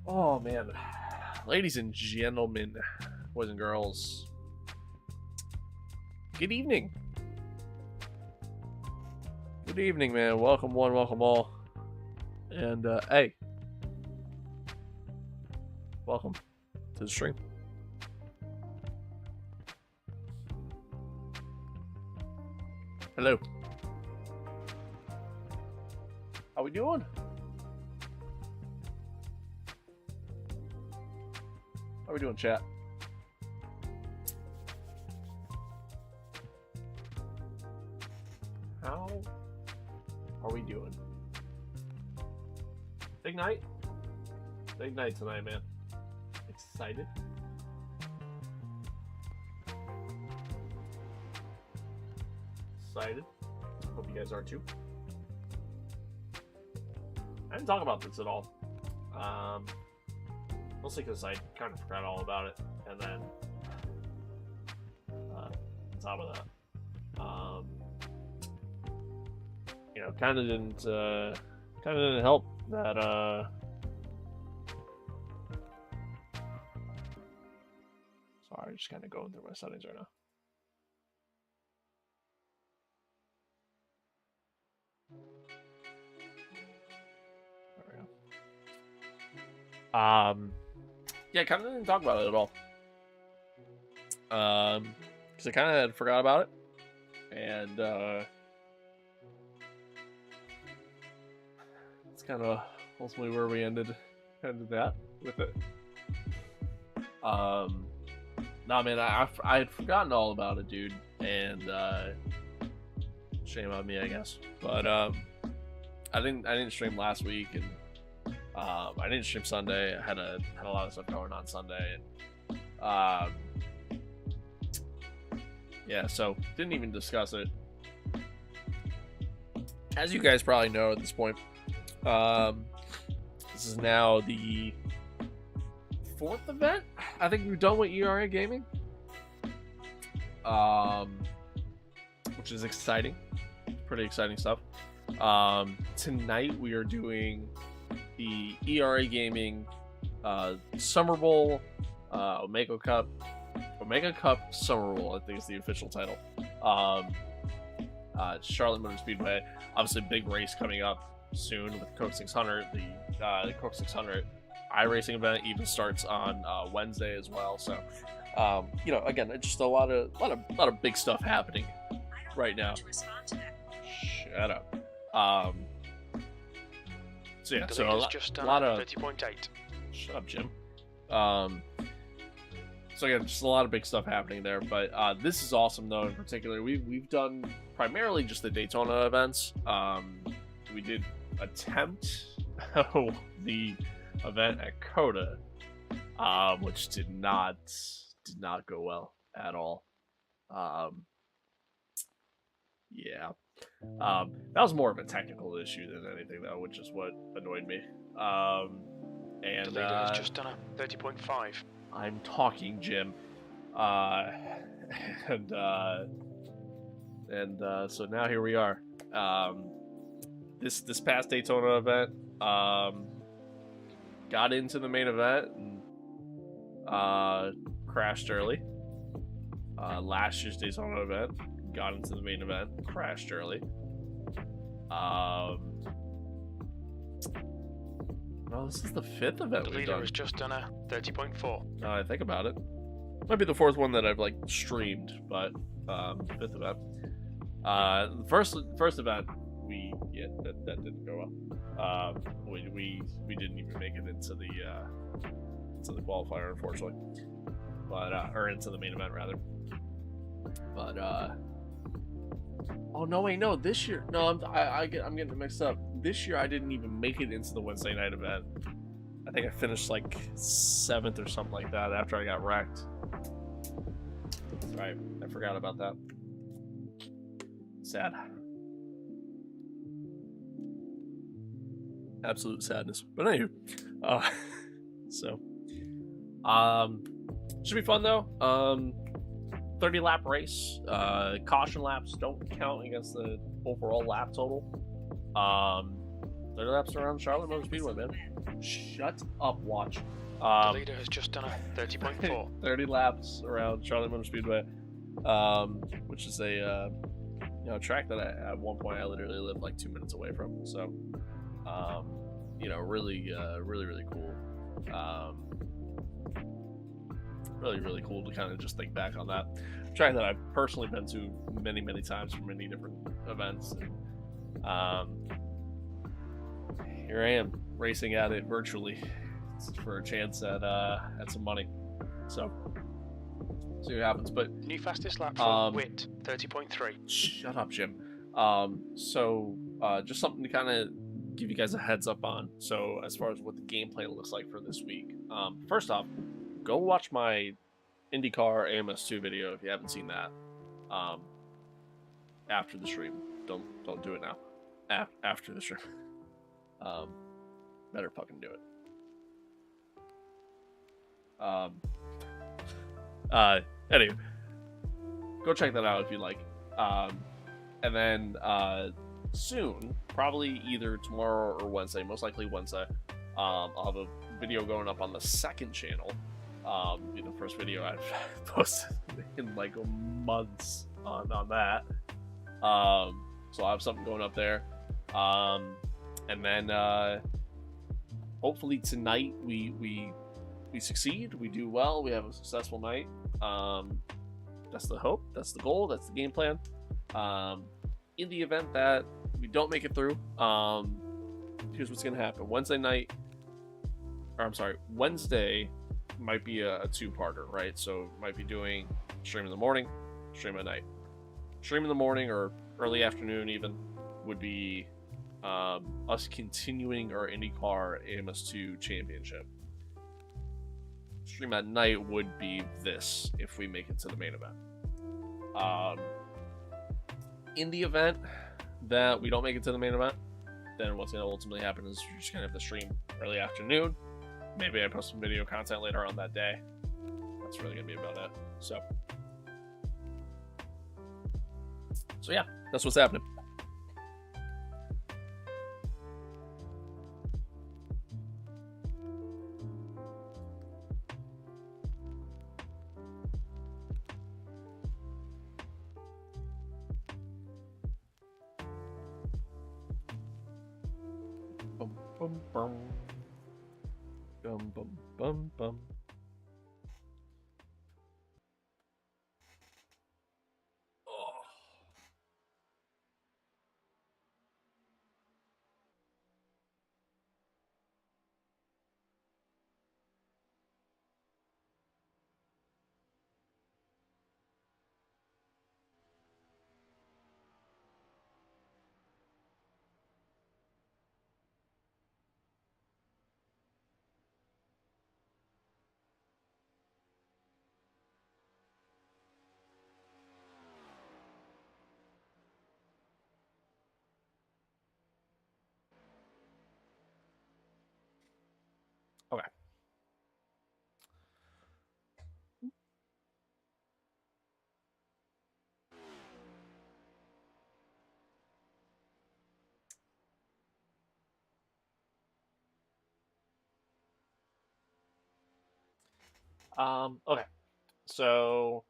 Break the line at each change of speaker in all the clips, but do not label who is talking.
Oh man, ladies and gentlemen, boys and girls, good evening. Good evening, man. Welcome one, welcome all. And hey, welcome to the stream. Hello. How we doing? How we doing, chat? How are we doing? Big night? Big night tonight, man. Excited? Excited? Hope you guys are too. I didn't talk about this at all. Mostly because I kind of forgot all about it, and then on top of that, kind of didn't help that. Sorry, just kind of going through my settings right now. There we go. Yeah, kind of didn't talk about it at all. Because I kind of had forgot about it, and it's kind of ultimately where we ended that with it. Nah, man, I had forgotten all about it, dude, and shame on me, I guess. But I didn't stream last week, and I didn't stream Sunday. I had a lot of stuff going on Sunday, and yeah, so didn't even discuss it. As you guys probably know at this point, this is now the 4th event I think we've done with ERA Gaming, which is exciting. Pretty exciting stuff. Tonight we are doing the ERA Gaming Summerbowl Omega Cup Summerbowl, I think is the official title. Charlotte Motor Speedway, obviously a big race coming up soon with Coke 600. The Coke 600 iRacing event even starts on Wednesday as well. So, again, it's just a lot of big stuff happening right now. Shut up. So yeah, so a lot of 30.8. Shut up, Jim. So again, just a lot of big stuff happening there. But this is awesome, though. In particular, we've done primarily just the Daytona events. We did attempt the event at Coda, which did not go well at all. Yeah. That was more of a technical issue than anything, though, which is what annoyed me. And
the leader has just done a 30.5.
I'm talking, Jim. And so now here we are. This past Daytona event, got into the main event and crashed early. Last year's Daytona event, got into the main event, crashed early. Well, this is the 5th event
the
we've done.
Has just done a 30.4.
Now I think about it, might be the 4th one that I've streamed, but 5th event. The first event that didn't go well. We didn't even make it into the qualifier, unfortunately, but or into the main event rather. But oh no, wait, no, this year, no, I'm getting it mixed up. This year I didn't even make it into the Wednesday night event. I think I finished 7th or something like that after I got wrecked. Right, I forgot about that. Sad. Absolute sadness. But anywho, so should be fun though. 30 lap race. Caution laps don't count against the overall lap total. 30 laps around Charlotte Motor Speedway, man. Shut up, watch.
The leader has just done a 30.4.
30 laps around Charlotte Motor Speedway, which is a track that at one point I literally lived like 2 minutes away from. So, really, really cool. Really cool to kind of just think back on that track that I've personally been to many times for many different events. And, here I am racing at it virtually for a chance at some money. So see what happens. But
New fastest lap for Witt, 30.3.
Shut up, Jim. Just something to kind of give you guys a heads up on. So as far as what the game plan looks like for this week, first off, go watch my IndyCar AMS2 video if you haven't seen that. After the stream, don't do it now. After the stream, better fucking do it. Anyway, go check that out if you like. And then soon, probably either tomorrow or Wednesday, most likely Wednesday, I'll have a video going up on the second channel. Be the first video I've posted in like months on that. So I'll have something going up there. And then hopefully tonight we succeed, we do well, we have a successful night. That's the hope, that's the goal, that's the game plan. In the event that we don't make it through, here's what's gonna happen. Wednesday might be a two-parter, right? So might be doing stream in the morning, stream at night. Stream in the morning or early afternoon even would be us continuing our IndyCar AMS2 championship. Stream at night would be this if we make it to the main event. In the event that we don't make it to the main event, then what's going to ultimately happen is we're just going to have the stream early afternoon. Maybe I post some video content later on that day. That's really going to be about it. So yeah, that's what's happening. Bum bum bum bum bum bum. Okay. Okay. So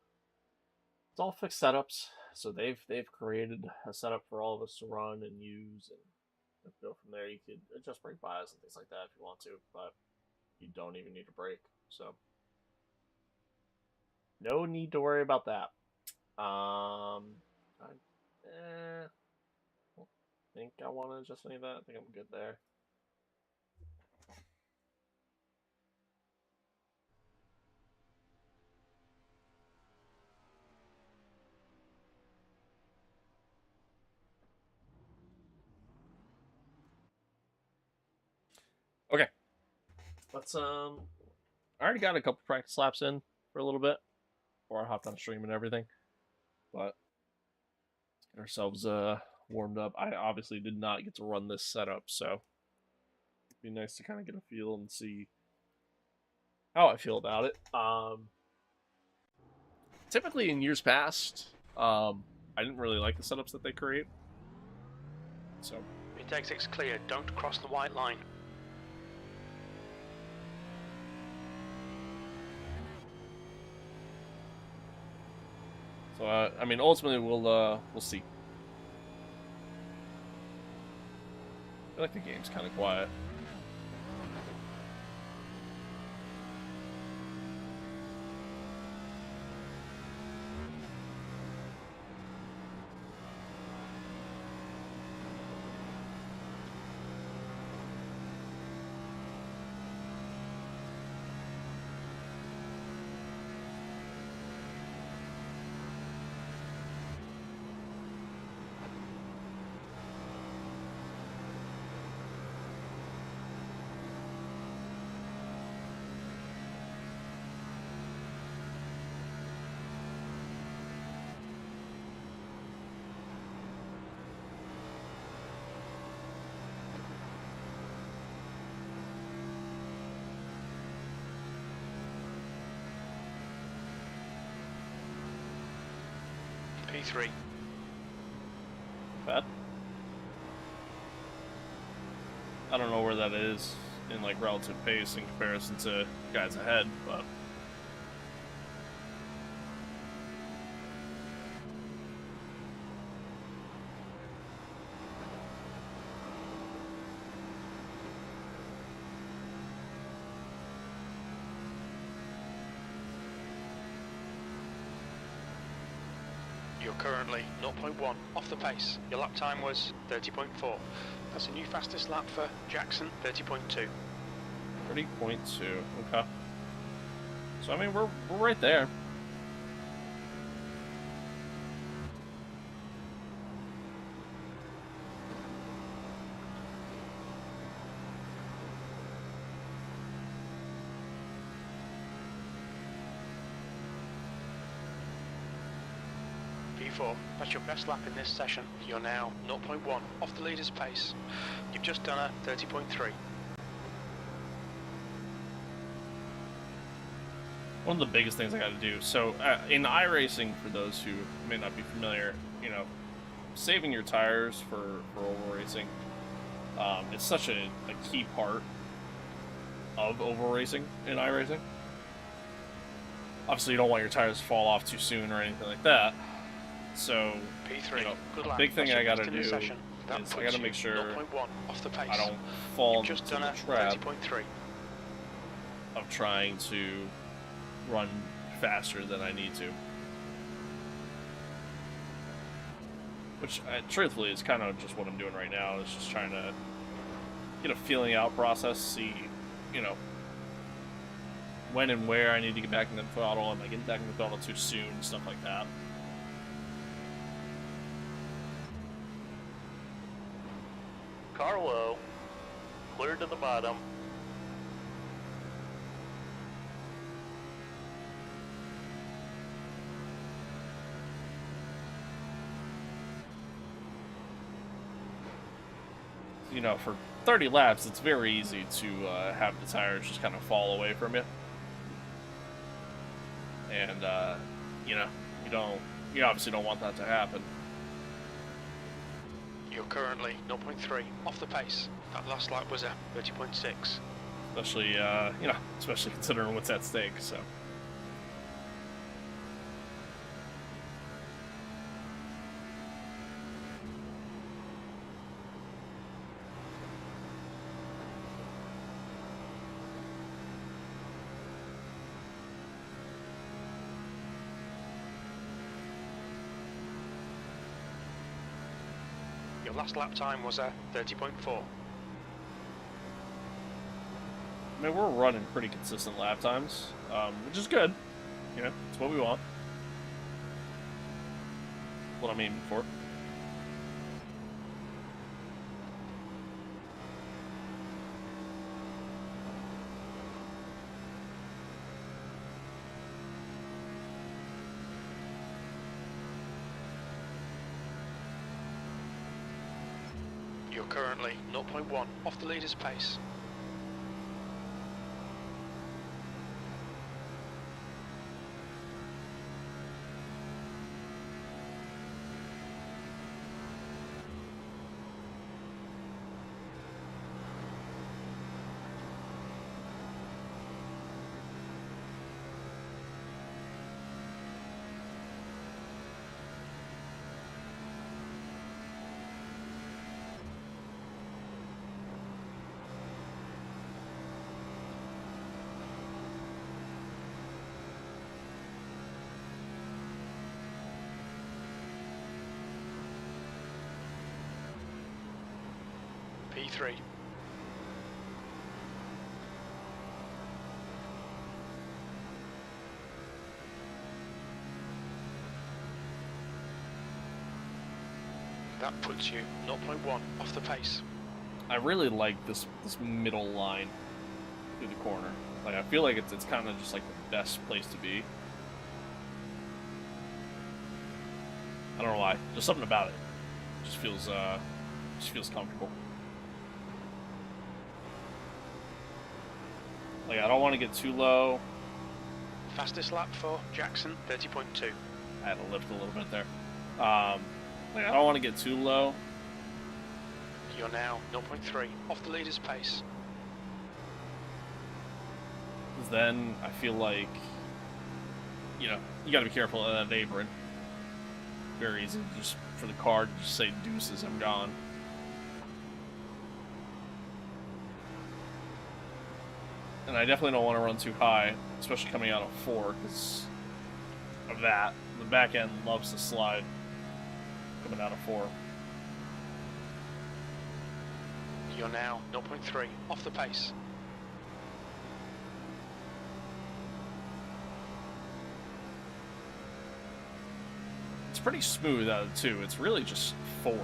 it's all fixed setups. So they've created a setup for all of us to run and use and go from there. You could adjust brake bias and things like that if you want to, but you don't even need a brake. So no need to worry about that. I don't think I want to adjust any of that. I think I'm good there. Okay. Let's I already got a couple practice laps in for a little bit before I hopped on stream and everything. But get ourselves warmed up. I obviously did not get to run this setup, so it'd be nice to kind of get a feel and see how I feel about it. Typically in years past, I didn't really like the setups that they create. So
Pit exit's clear. Don't cross the white line.
So I mean, ultimately we'll see. I feel like the game's kind of quiet.
P3.
Bad. I don't know where that is in like relative pace in comparison to guys ahead, but
You're currently 0.1 off the pace. Your lap time was 30.4. That's a new fastest lap for Jackson, 30.2.
30.2. Okay. So I mean, we're right there.
P4, that's your best lap in this session. You're now 0.1 off the leader's pace. You've just done a 30.3.
One of the biggest things I got to do. So in iRacing, for those who may not be familiar, you know, saving your tires for oval racing, it's such a key part of oval racing in iRacing. Obviously, you don't want your tires to fall off too soon or anything like that. So,
P3,
you know,
good
a
lap.
big thing
That's
I
your
gotta
best in
do
the
is
session. That
I gotta
puts
make
you
sure
0.1 off the pace.
I don't fall
You've
into
just done
the
a
trap
30.3.
of trying to run faster than I need to. Which, truthfully, is kind of just what I'm doing right now. Is just trying to get a feeling out process, see, you know, when and where I need to get back in the throttle. Am I getting back in the throttle too soon? Stuff like that.
Car low, clear to the bottom.
You know, for 30 laps, it's very easy to have the tires just kind of fall away from you. And, you know, you obviously don't want that to happen.
You're currently 0.3 off the pace. That last lap was a 30.6.
Especially, you know, especially considering what's at stake, so.
Your last lap time was a 30.4.
I mean, we're running pretty consistent lap times, which is good. You know, it's what we want. What I'm aiming for.
You're currently 0.1 off the leader's pace. P3. That puts you 0.1 off the pace.
I really like this middle line through the corner. Like, I feel like it's kind of just like the best place to be. I don't know why. Just something about it. Just feels comfortable. Like, I don't want to get too low.
Fastest lap for Jackson, 30.2.
I had to lift a little bit there. Like, I don't want to get too low.
You're now 0.3 off the leader's pace.
Because then I feel like, you know, you got to be careful of that apron. Very easy just for the car to just say deuces, I'm gone. And I definitely don't want to run too high, especially coming out of 4 because of that. The back end loves to slide coming out of 4.
You're now 0.3 off the pace.
It's pretty smooth out of 2. It's really just 4.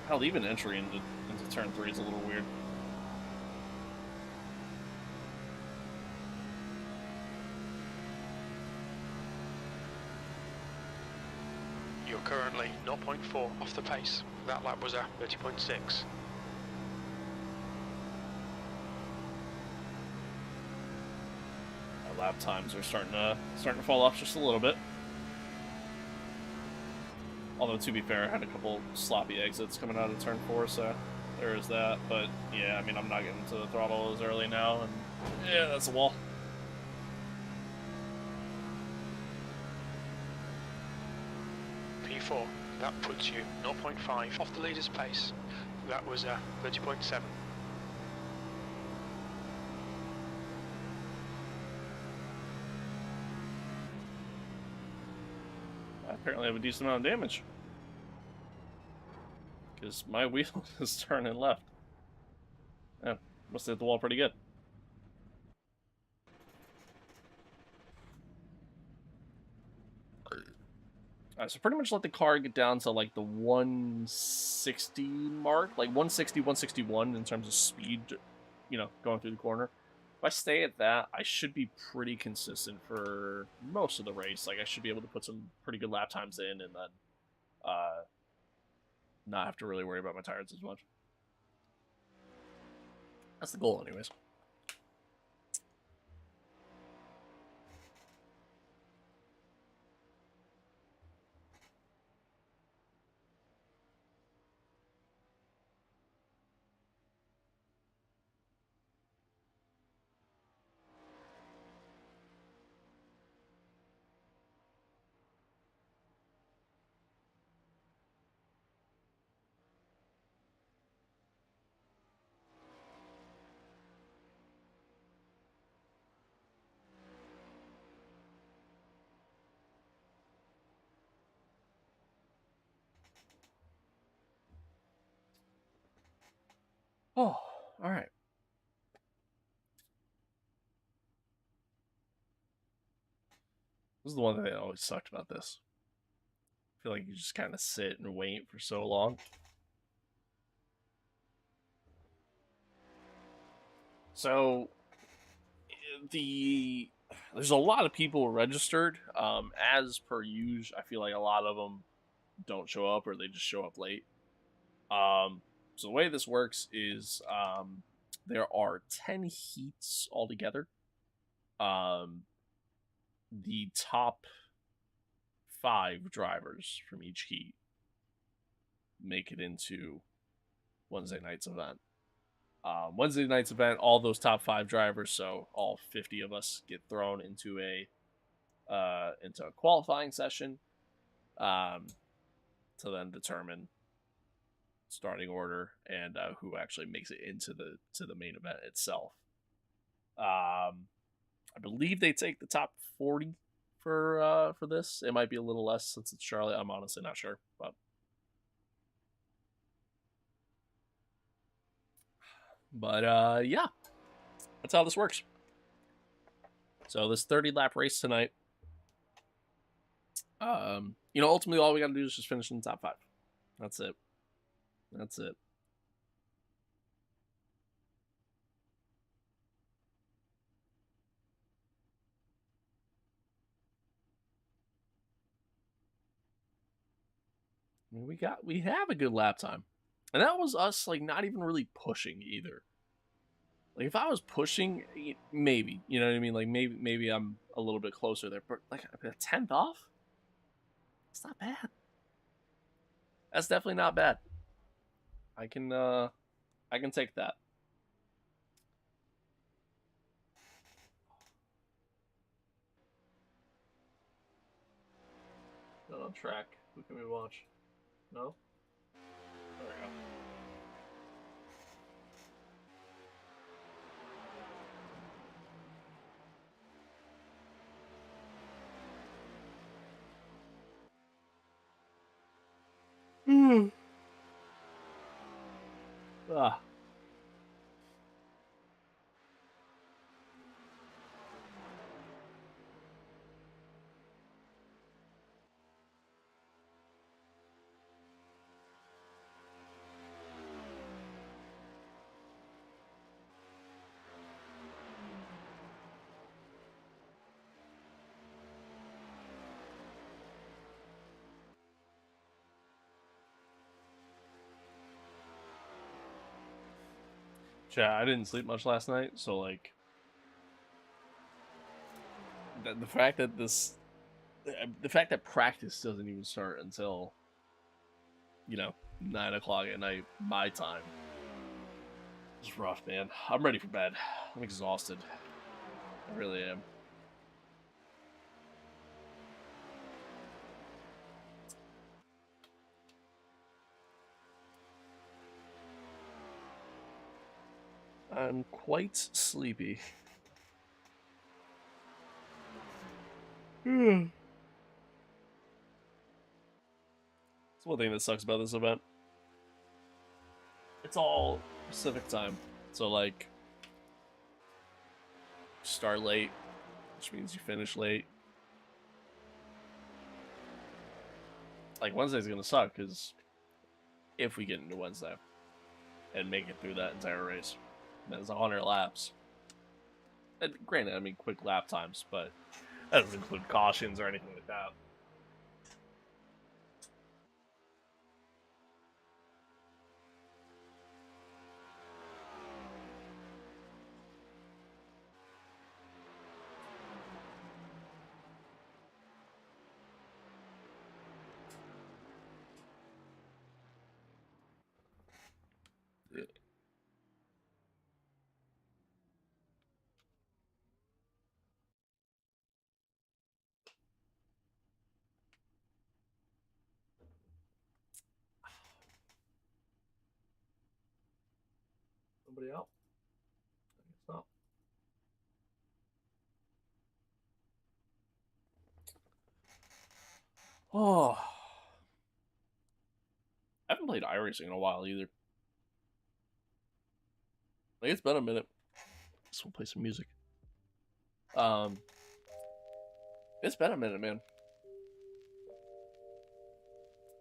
Hell, even entry into turn 3 is a little weird.
You're currently 0.4 off the pace. That lap was a 30.6.
Our lap times are starting to fall off just a little bit. Although, to be fair, I had a couple sloppy exits coming out of turn 4, so there is that. But, yeah, I mean, I'm not getting to the throttle as early now, and yeah, that's a wall.
P4, that puts you 0.5 off the leader's pace. That was a 30.7.
I apparently have a decent amount of damage. Because my wheel is turning left. Yeah, must have hit the wall pretty good. Alright, so pretty much let the car get down to like the 160 mark. Like 160, 161 in terms of speed, you know, going through the corner. If I stay at that, I should be pretty consistent for most of the race. Like, I should be able to put some pretty good lap times in and then not have to really worry about my tires as much. That's the goal, anyways. Oh, all right. This is the one thing that always sucked about this. I feel like you just kind of sit and wait for so long. So, there's a lot of people registered. As per usual, I feel like a lot of them don't show up or they just show up late. So the way this works is there are 10 heats altogether. The top 5 drivers from each heat make it into Wednesday night's event. Wednesday night's event, all those top 5 drivers, so all 50 of us, get thrown into a qualifying session to then determine starting order and who actually makes it into the main event itself. I believe they take the top 40 for this. It might be a little less since it's Charlotte. I'm honestly not sure, but yeah, that's how this works. So this 30 lap race tonight. Ultimately all we got to do is just finish in the top 5. That's it. That's it. I mean, we have a good lap time, and that was us like not even really pushing either. Like if I was pushing, maybe, you know what I mean. Like maybe I'm a little bit closer there, but like a 10th off, it's not bad. That's definitely not bad. I can take that. Not on track. Who can we watch? No? There we go. Ah. Yeah, I didn't sleep much last night, so like the fact that practice doesn't even start until 9 o'clock at night my time. It's rough, man. I'm ready for bed. I'm exhausted. I really am. I'm quite sleepy. It's one thing that sucks about this event. It's all Pacific time. So like start late, which means you finish late. Like Wednesday's gonna suck because if we get into Wednesday and make it through that entire race, then it's 100 laps. And granted, I mean quick lap times, but that doesn't include cautions or anything like that. Somebody out? I guess not. Oh, I haven't played iRacing in a while either. Like it's been a minute. Just want to play some music. It's been a minute, man.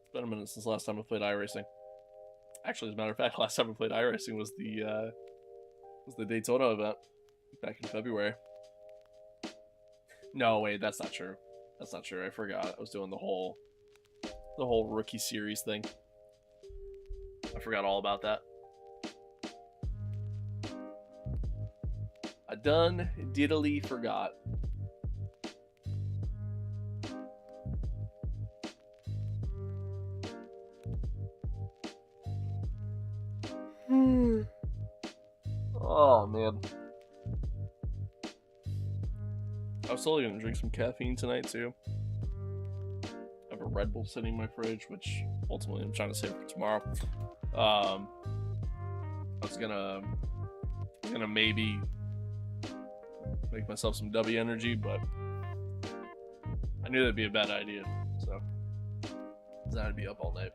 It's been a minute since the last time I played iRacing. Actually, as a matter of fact, last time I played iRacing was the Daytona event back in February. No, wait, that's not true. That's not true. I forgot. I was doing the whole rookie series thing. I forgot all about that. I done diddly forgot. Oh man. I was totally gonna drink some caffeine tonight too. I have a Red Bull sitting in my fridge, which ultimately I'm trying to save for tomorrow. I was gonna maybe make myself some W energy, but knew that'd be a bad idea, so I'd be up all night.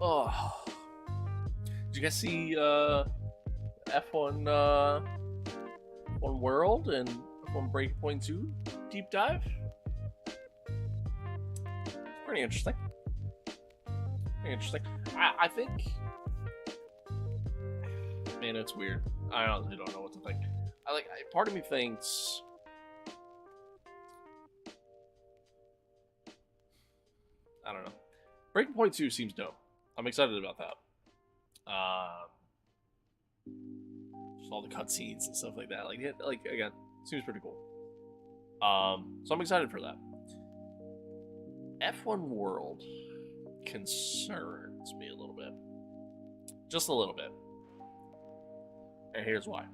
Oh, did you guys see F1 F1 World and F1 Breakpoint 2 deep dive? Pretty interesting. I think, man, it's weird. I honestly don't know what to think. Part of me thinks, I don't know. Breaking 2 seems dope. I'm excited about that. Just all the cutscenes and stuff like that. Again, seems pretty cool. So I'm excited for that. F1 World concerns me a little bit. Just a little bit. And here's why.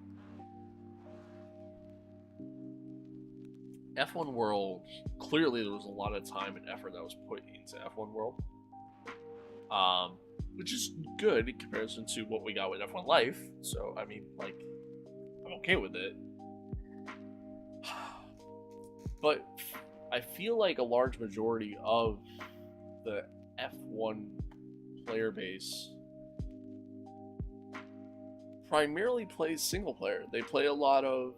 F1 World, clearly there was a lot of time and effort that was put into F1 World. Which is good in comparison to what we got with F1 Life. So, I mean, I'm okay with it. But I feel like a large majority of the F1 player base primarily plays single player. They play a lot of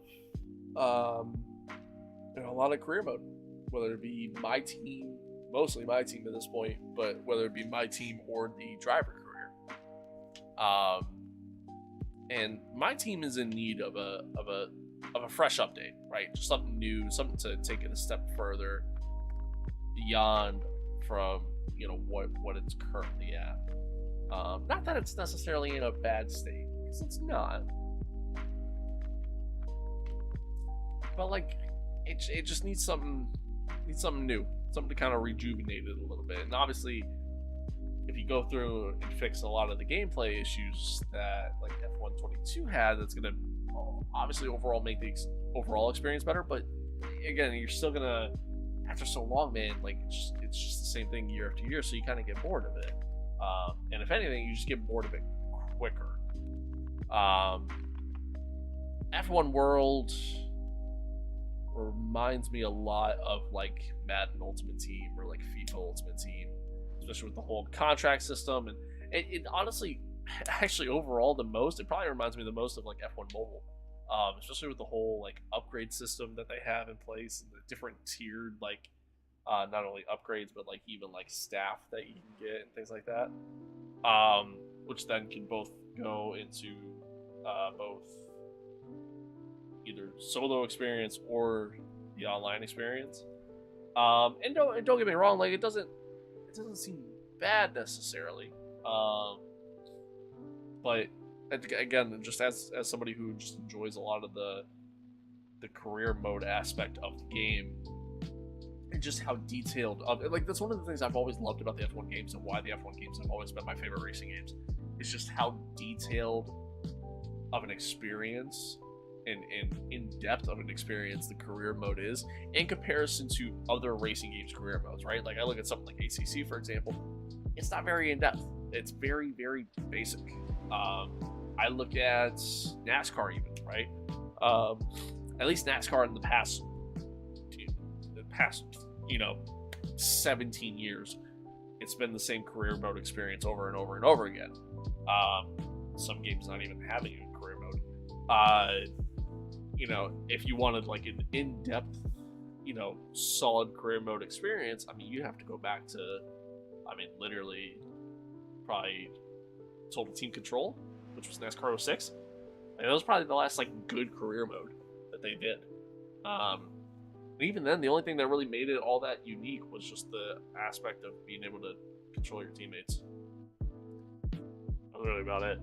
career mode, whether it be my team, mostly my team at this point, but whether it be my team or the driver career. And my team is in need of a fresh update, right? Just something new, something to take it a step further beyond from what it's currently at. Not that it's necessarily in a bad state, because it's not. But it just needs something new, something to kind of rejuvenate it a little bit. And obviously, if you go through and fix a lot of the gameplay issues that F122 had, that's gonna obviously overall make the overall experience better. But again, you're still gonna, after so long, man, it's just the same thing year after year, so you kind of get bored of it. And if anything, you just get bored of it quicker. F1 World reminds me a lot of Madden Ultimate Team or FIFA Ultimate Team, especially with the whole contract system. And it honestly, actually overall it probably reminds me the most of F1 Mobile, especially with the whole upgrade system that they have in place and the different tiered not only upgrades but even staff that you can get and things like that, which then can both go into both either solo experience or the online experience. And don't get me wrong, it doesn't seem bad necessarily. But again, just as somebody who just enjoys a lot of the career mode aspect of the game, and just how detailed that's one of the things I've always loved about the F1 games, and why the F1 games have always been my favorite racing games. It's just how detailed of an experience and in depth of an experience the career mode is in comparison to other racing games career modes, right? I look at something like ACC, for example. It's not very in depth. It's very, very basic. I look at NASCAR even, right? At least NASCAR in the past 17 years, it's been the same career mode experience over and over and over again. Some games not even having a career mode. If you wanted an in-depth, solid career mode experience, you have to go back to, literally, probably Total Team Control, which was NASCAR 06. That was probably the last good career mode that they did. And even then, the only thing that really made it all that unique was just the aspect of being able to control your teammates. That's really about it.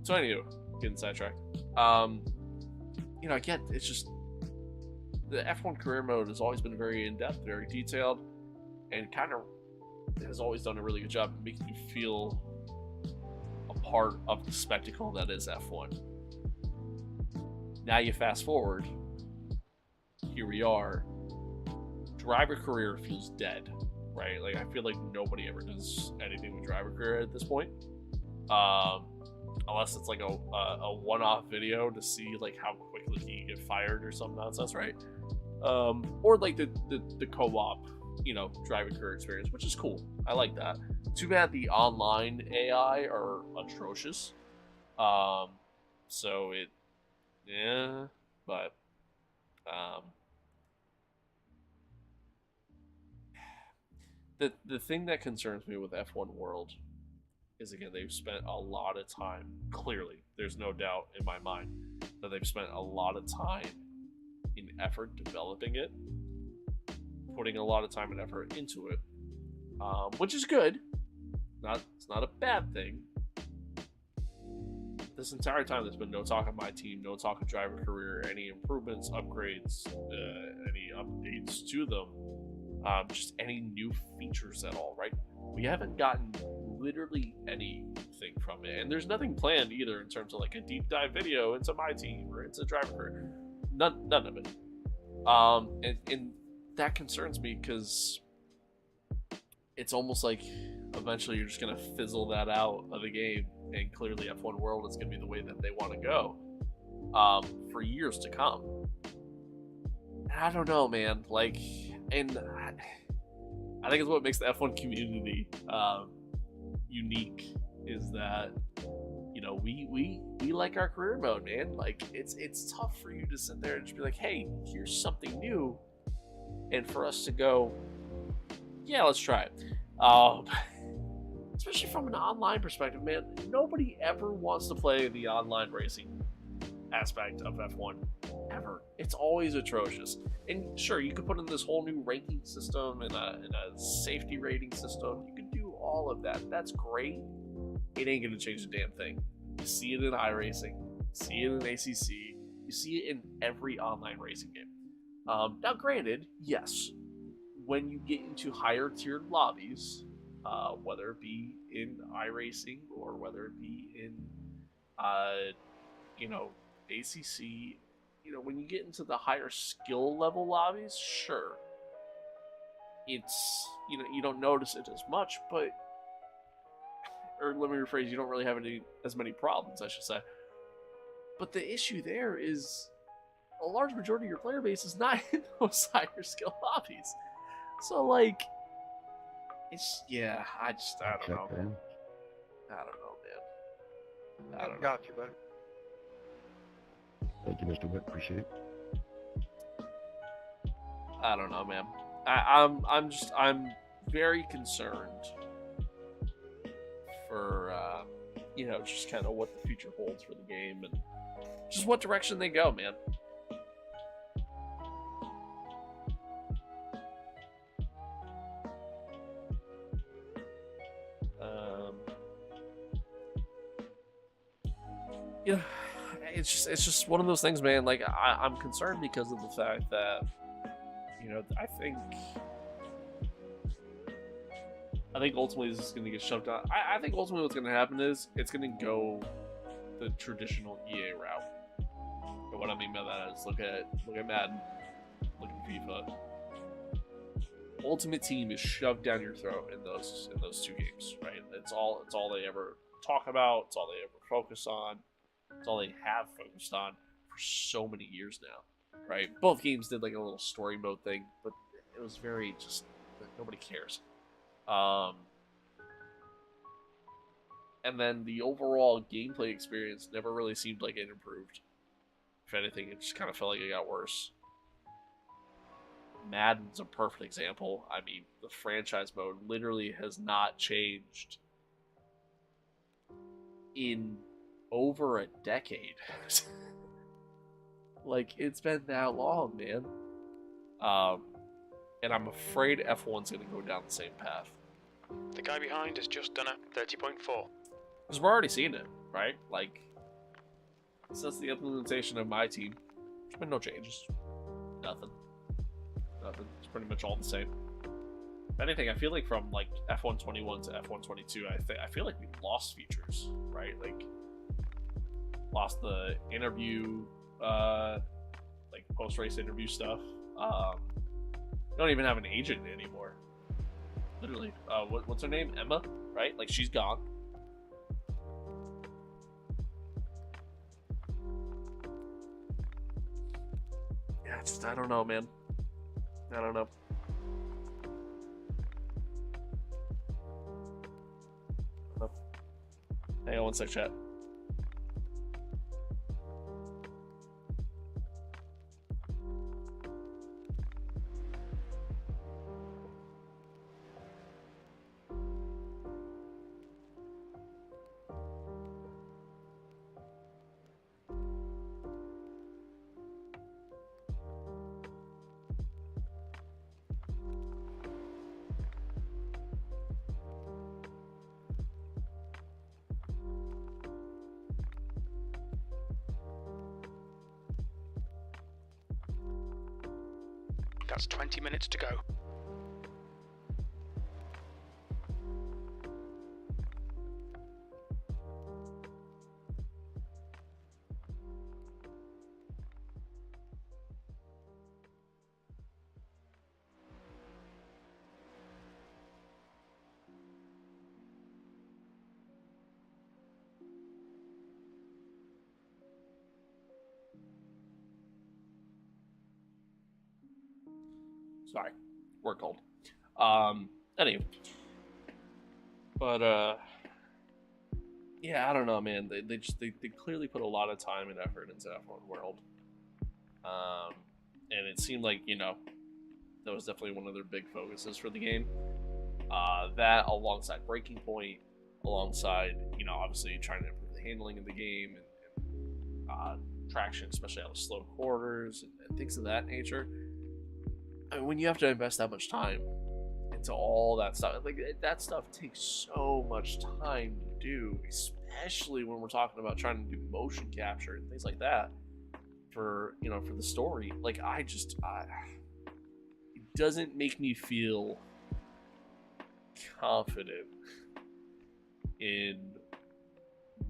So anyway, getting sidetracked. Again, it's just the F1 career mode has always been very in-depth, very detailed, and kind of has always done a really good job of making you feel a part of the spectacle that is F1. Now you fast forward, here we are driver career feels dead, right? Like I feel like nobody ever does anything with driver career at this point, unless it's like a one-off video to see like how quickly you get fired or some nonsense, right? Or like the co-op, driver career experience, which is cool. I like that. Too bad the online AI are atrocious. So it, yeah, but the thing that concerns me with F1 World is, again, they've spent a lot of time. Clearly, there's no doubt in my mind that they've spent a lot of time and effort developing it, putting a lot of time and effort into it, which is good. It's not a bad thing. This entire time, there's been no talk of my team, no talk of driver career, any improvements, upgrades, any updates to them, just any new features at all, right? We haven't gotten literally anything from it, and there's nothing planned either in terms of like a deep dive video into my team or into driver career. None of it. And that concerns me because it's almost like eventually you're just gonna fizzle that out of the game, and clearly F1 World is gonna be the way that they want to go for years to come. And I don't know, man. Like, and I think it's what makes the F1 community unique is that we like our career mode, man. Like it's tough for you to sit there and just be like, hey, here's something new, and for us to go, yeah, let's try it. Especially from an online perspective, man, nobody ever wants to play the online racing aspect of F1 ever. It's always atrocious. And sure, you could put in this whole new ranking system and a safety rating system. You can do all of that. That's great. It ain't gonna change a damn thing. You see it in iRacing, you see it in ACC, you see it in every online racing game. Now, granted, yes, when you get into higher tiered lobbies, whether it be in iRacing or whether it be in, ACC, when you get into the higher skill level lobbies, sure, it's, you don't notice it as much, but, or let me rephrase, you don't really have as many problems, I should say. But the issue there is a large majority of your player base is not in those higher skill lobbies. So, like, it's, yeah, I don't know.
Man.
I don't know, man. I don't know.
Got you, bud.
Thank you, Mr. Witt. Appreciate it.
I don't know, man. I'm very concerned for, just kind of what the future holds for the game and just what direction they go, man. It's just one of those things, man. Like, I'm concerned because of the fact that, I think ultimately this is going to get shoved out. I think ultimately what's going to happen is it's going to go the traditional EA route. And what I mean by that is look at Madden, look at FIFA. Ultimate Team is shoved down your throat in those two games, right? It's all they ever talk about. It's all they ever focus on. It's all they have focused on for so many years now, right? Both games did like a little story mode thing, but it was very just nobody cares. And then the overall gameplay experience never really seemed like it improved. If anything, it just kind of felt like it got worse. Madden's a perfect example. I mean, the franchise mode literally has not changed in over a decade. Like, it's been that long, man. And I'm afraid F1's going to go down the same path.
The guy behind has just done a 30.4.
Because we're already seeing it, right? Like, since the implementation of my team, there's been no changes. Nothing. It's pretty much all the same. If anything, I feel like from like F1 21 to F1 22, I feel like we lost features, right? Like, lost the interview, like post-race interview stuff. don't even have an agent anymore. Literally. What's her name? Emma, right? Like, she's gone. Yeah, just, I don't know, man. I don't know. Hang on one sec, chat.
That's 20 minutes to go.
Sorry, work cold. Anyway, but yeah, I don't know, man. They clearly put a lot of time and effort into F1 World, and it seemed like, you know, that was definitely one of their big focuses for the game. That alongside Breaking Point, alongside, you know, obviously trying to improve the handling of the game and traction, especially out of slow quarters and things of that nature. I mean, when you have to invest that much time into all that stuff, like, that stuff takes so much time to do, especially when we're talking about trying to do motion capture and things like that for, you know, for the story. Like, it doesn't make me feel confident in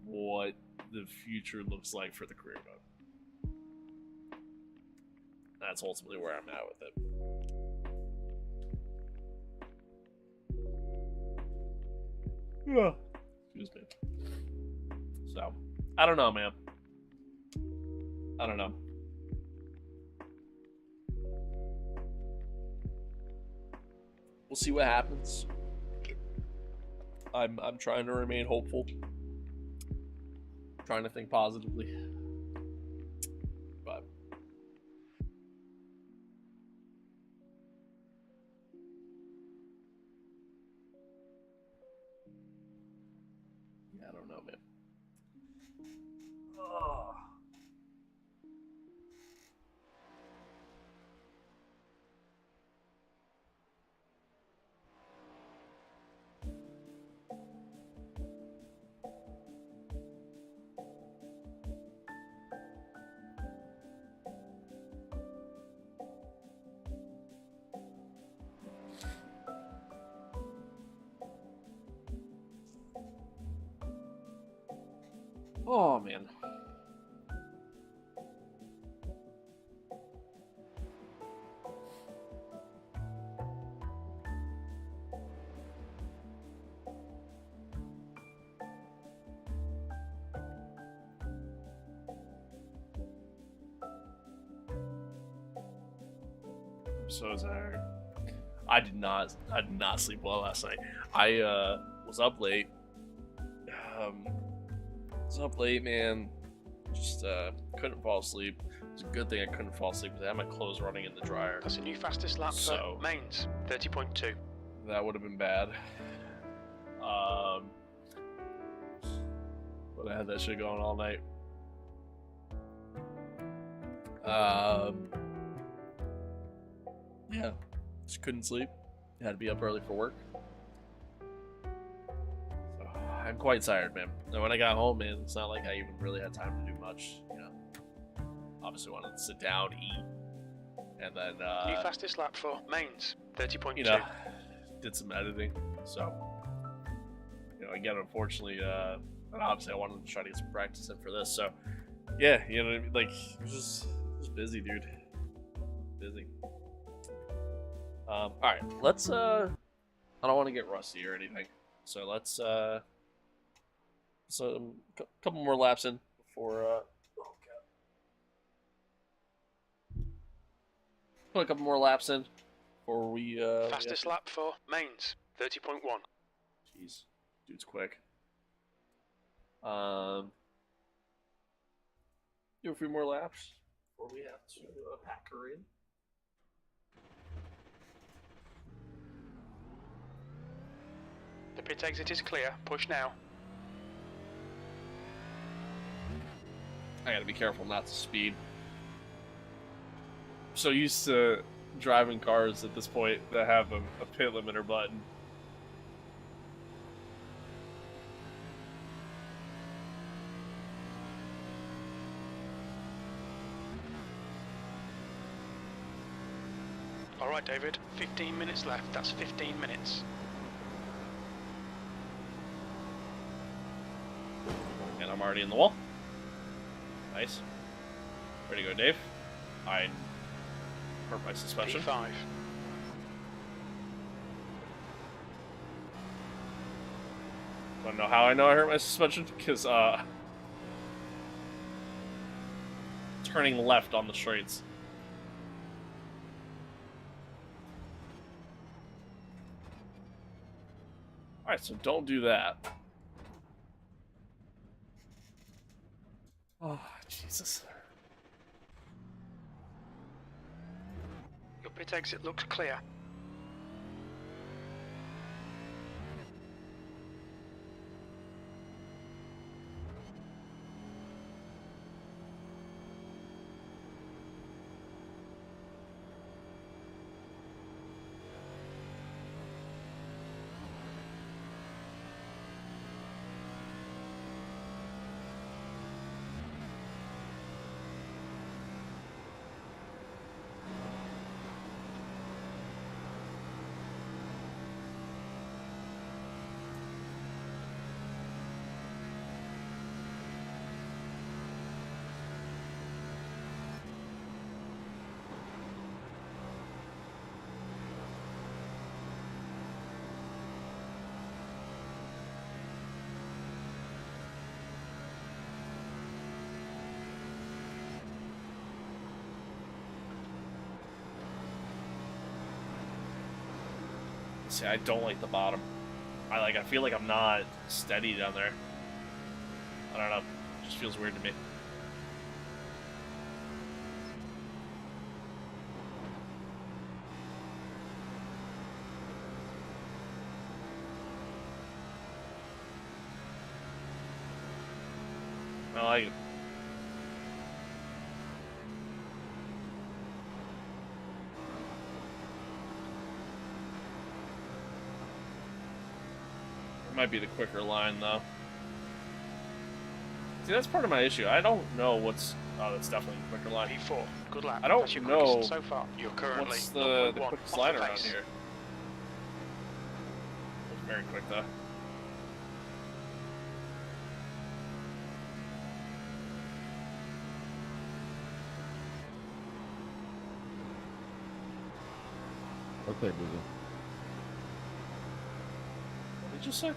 what the future looks like for the career mode. That's ultimately where I'm at with it. Yeah. Excuse me. So, I don't know, man. I don't know. We'll see what happens. I'm trying to remain hopeful. Trying to think positively. But yeah, I don't know, man. Oh. Oh, man. I'm so tired. I did not sleep well last night. I was up late. Man. Just couldn't fall asleep. It's a good thing I couldn't fall asleep because I had my clothes running in the dryer.
That's a new fastest lap for mains, 30.2.
That would have been bad. But I had that shit going all night. Yeah, just couldn't sleep. Had to be up early for work. I'm quite tired, man. And when I got home, man, it's not like I even really had time to do much, you know. Obviously wanted to sit down, eat, and then
new fastest lap for mains, 30.2.
you know, did some editing. So, you know, again, unfortunately, and obviously I wanted to try to get some practice in for this. So, yeah, you know, like, it was just busy, dude. Busy. Alright, let's, I don't want to get rusty or anything. So let's, couple more laps in before, put a couple more laps in before we,
Fastest lap for mains, 30.1.
Jeez, dude's quick. Do a few more laps before we have to pack her in.
The pit exit is clear. Push now.
I gotta be careful not to speed. I'm so used to driving cars at this point that have a pit limiter button.
Alright, David. 15 minutes left. That's 15 minutes.
And I'm already in the wall. Nice. Ready to go, Dave? I hurt my suspension.
P5.
Wanna know how I know I hurt my suspension? Because, turning left on the straights. Alright, so don't do that. Oh, Jesus.
Your pit exit looks clear.
See, I don't like the bottom. I feel like I'm not steady down there. I don't know. It just feels weird to me. I like it. Might be the quicker line, though. See, that's part of my issue. I don't know what's... Oh, that's definitely the quicker line.
P4. Good lap.
I don't
That's your
know
quickest so far. You're currently
what's the
0.1
quickest
off
line
the
around
pace.
here. It's very quick, though.
Okay, Google.
What did you say?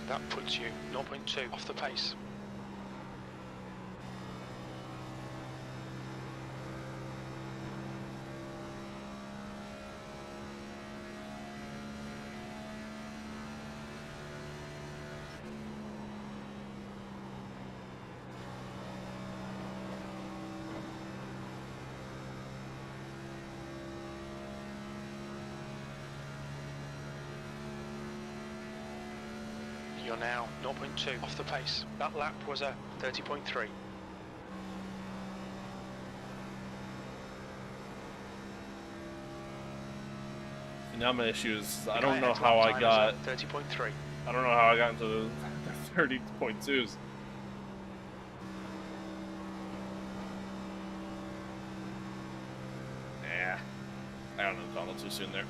That puts you 0.2 off the pace. You're now 0.2 off the pace. That lap was a 30.3.
Now my issue is I don't know how I got
30.3.
I don't know how I got into the 30.2s. Nah. I don't know, it's a little too soon there.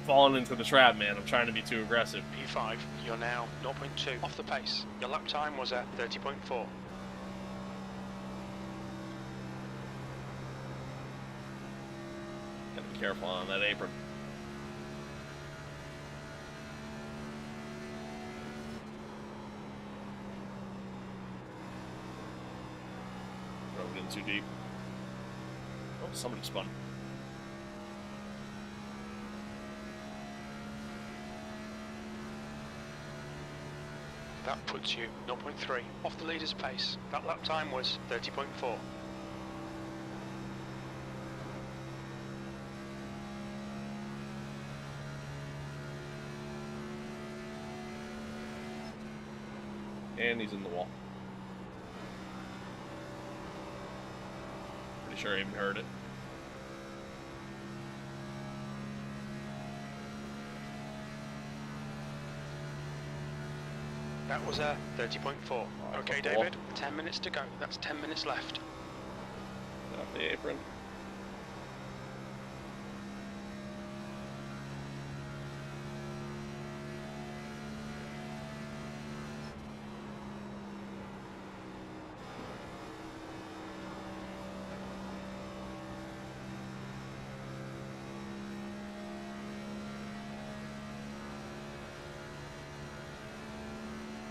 falling into the trap, man. I'm trying to be too aggressive.
P5, you're now 0.2 off the pace. Your lap time was at 30.4.
Gotta be careful on that apron. Drove it in too deep. Oh, somebody spun.
That puts you 0.3 off the leader's pace. That lap time was 30.4.
And he's in the wall. Pretty sure I even heard it.
That was a 30.4. Okay, David, 10 minutes to go. That's 10 minutes left.
Off the apron.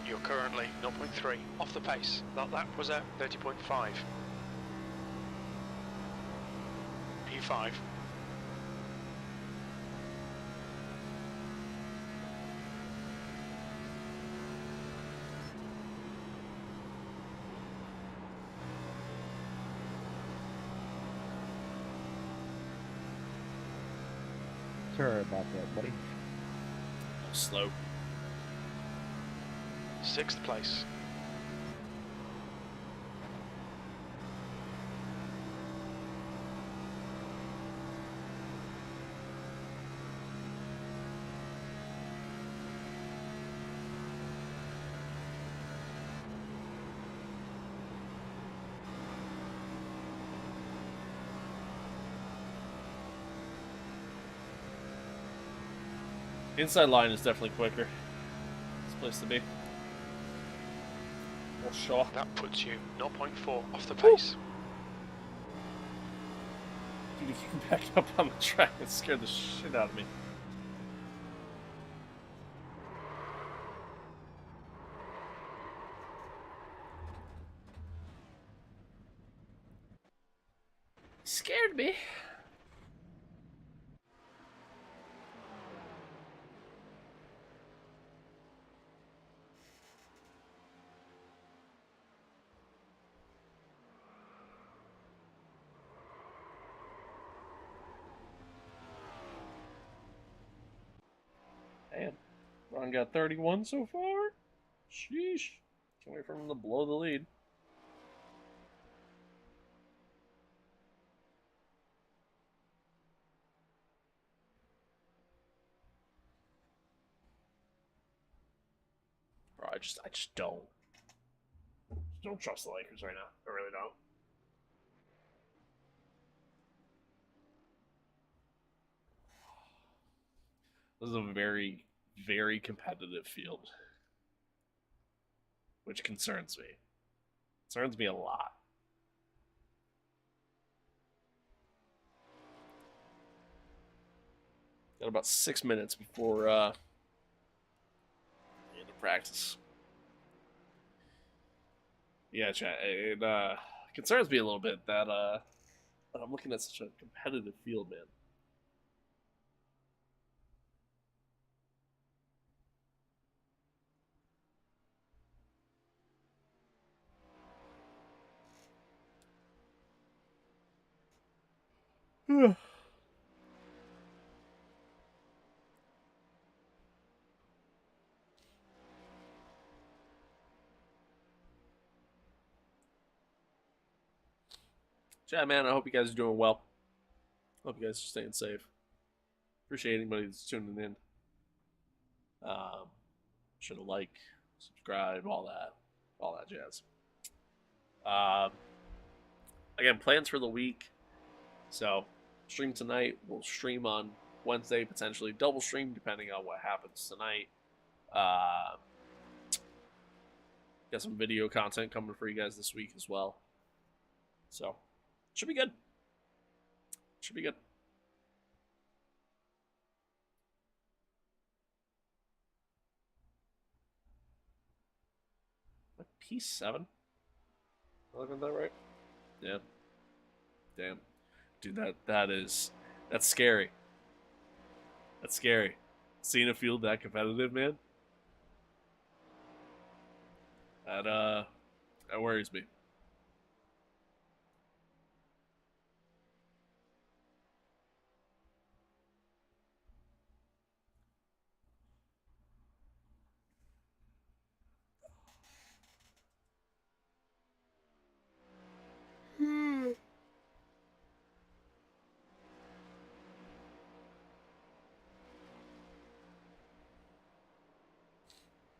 You're currently 0.3 off the pace. That lap was at 30.5. P5.
Sorry about that, buddy.
Slow.
6th place.
Inside line is definitely quicker. It's a place to be. Well, sure.
That puts you 0.4 off the pace.
Dude, if you can back up on the track, it scared the shit out of me. Scared me. Damn. Ron got 31 so far? Sheesh. Can't wait for him to blow the lead. Bro, I just don't trust the Lakers right now. I really don't. This is a very, very competitive field, which concerns me. Concerns me a lot. Got about 6 minutes before the end of practice. Yeah, chat. It concerns me a little bit that I'm looking at such a competitive field, man. Chat, man, I hope you guys are doing well. Hope you guys are staying safe. Appreciate anybody that's tuning in. Should have like, subscribe, all that jazz. Again, plans for the week. So, stream tonight. We'll stream on Wednesday, potentially double stream, depending on what happens tonight. Uh, got some video content coming for you guys this week as well. So, should be good. Should be good. Like P7? Am I looking at that right? Yeah. Damn. Dude, that's scary. That's scary. Seeing a field that competitive, man. That worries me.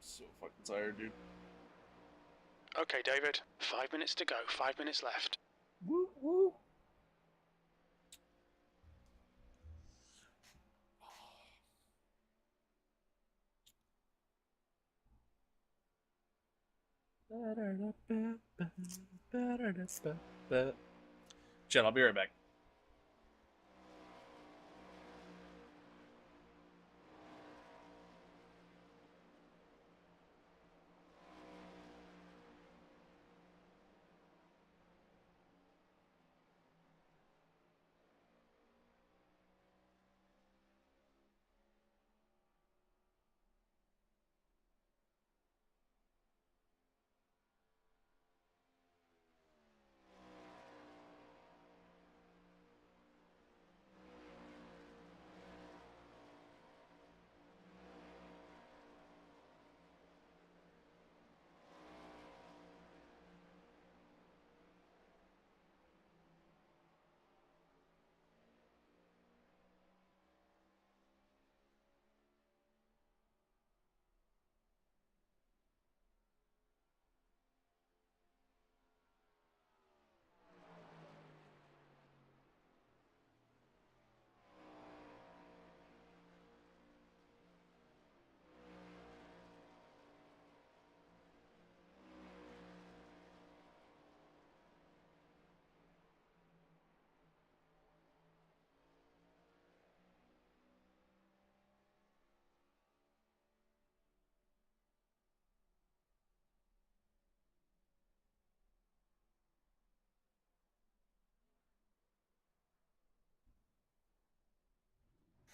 So fucking tired, dude.
Okay, David. 5 minutes to go. 5 minutes left.
Woo woo. Chet, I'll be right back.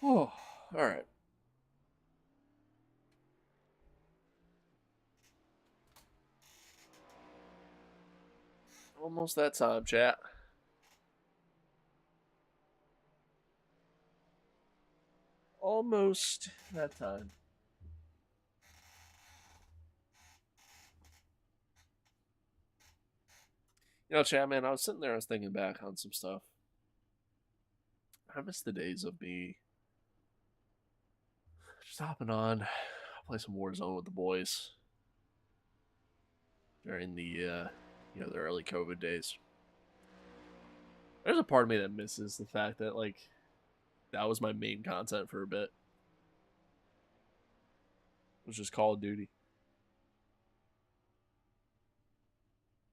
Oh, all right. Almost that time, chat. Almost that time. You know, chat, man, I was sitting there, I was thinking back on some stuff. I miss the days of me just hopping on, play some Warzone with the boys during the the early COVID days. There's a part of me that misses the fact that like that was my main content for a bit. It was just Call of Duty.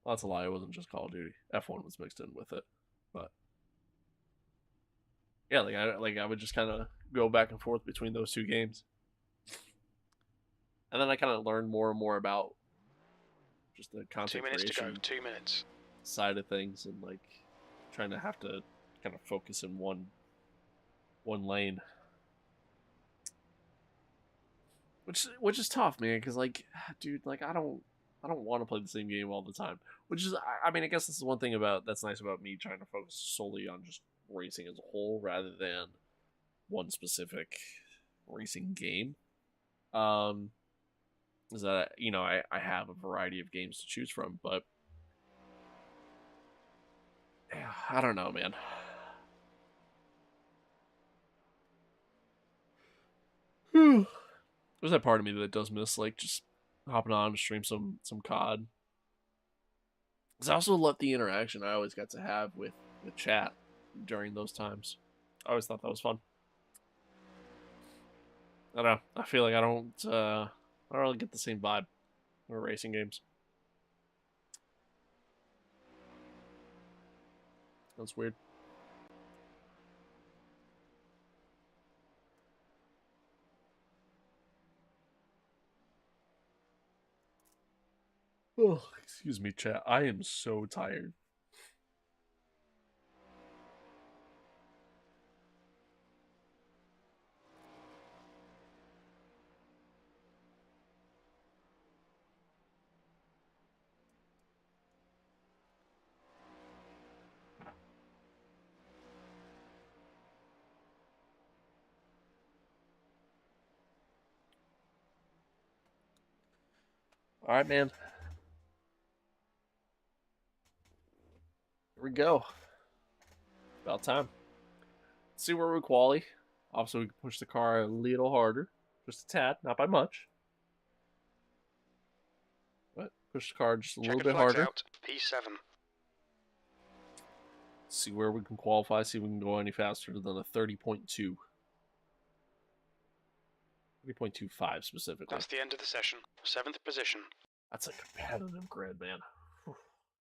Well, that's a lie. It wasn't just Call of Duty. F1 was mixed in with it, but yeah, I would just kind of go back and forth between those two games, and then I kind of learned more and more about just the
2
content
minutes to go.
creation
2 minutes.
side of things, and like trying to have to kind of focus in one lane, which is tough, man. Because like, dude, like I don't want to play the same game all the time. Which is, I mean, I guess this is one thing that's nice about me trying to focus solely on just racing as a whole rather than one specific racing game. Is that I have a variety of games to choose from, but yeah, I don't know, man. There's that part of me that does miss like just hopping on to stream some COD. Because I also love the interaction I always got to have with chat during those times. I always thought that was fun. I don't know. I feel like I don't really get the same vibe for racing games. That's weird. Oh, excuse me, chat. I am so tired. All right, man. Here we go. About time. Let's see where we're quali. Obviously, we can push the car a little harder. Just a tad, not by much. But push the car just a little
Checkered
bit
flags
harder.
out. P7.
See where we can qualify, see if we can go any faster than a 30.2. 30.25 specifically.
That's the end of the session. 7th position.
That's a competitive grid, man.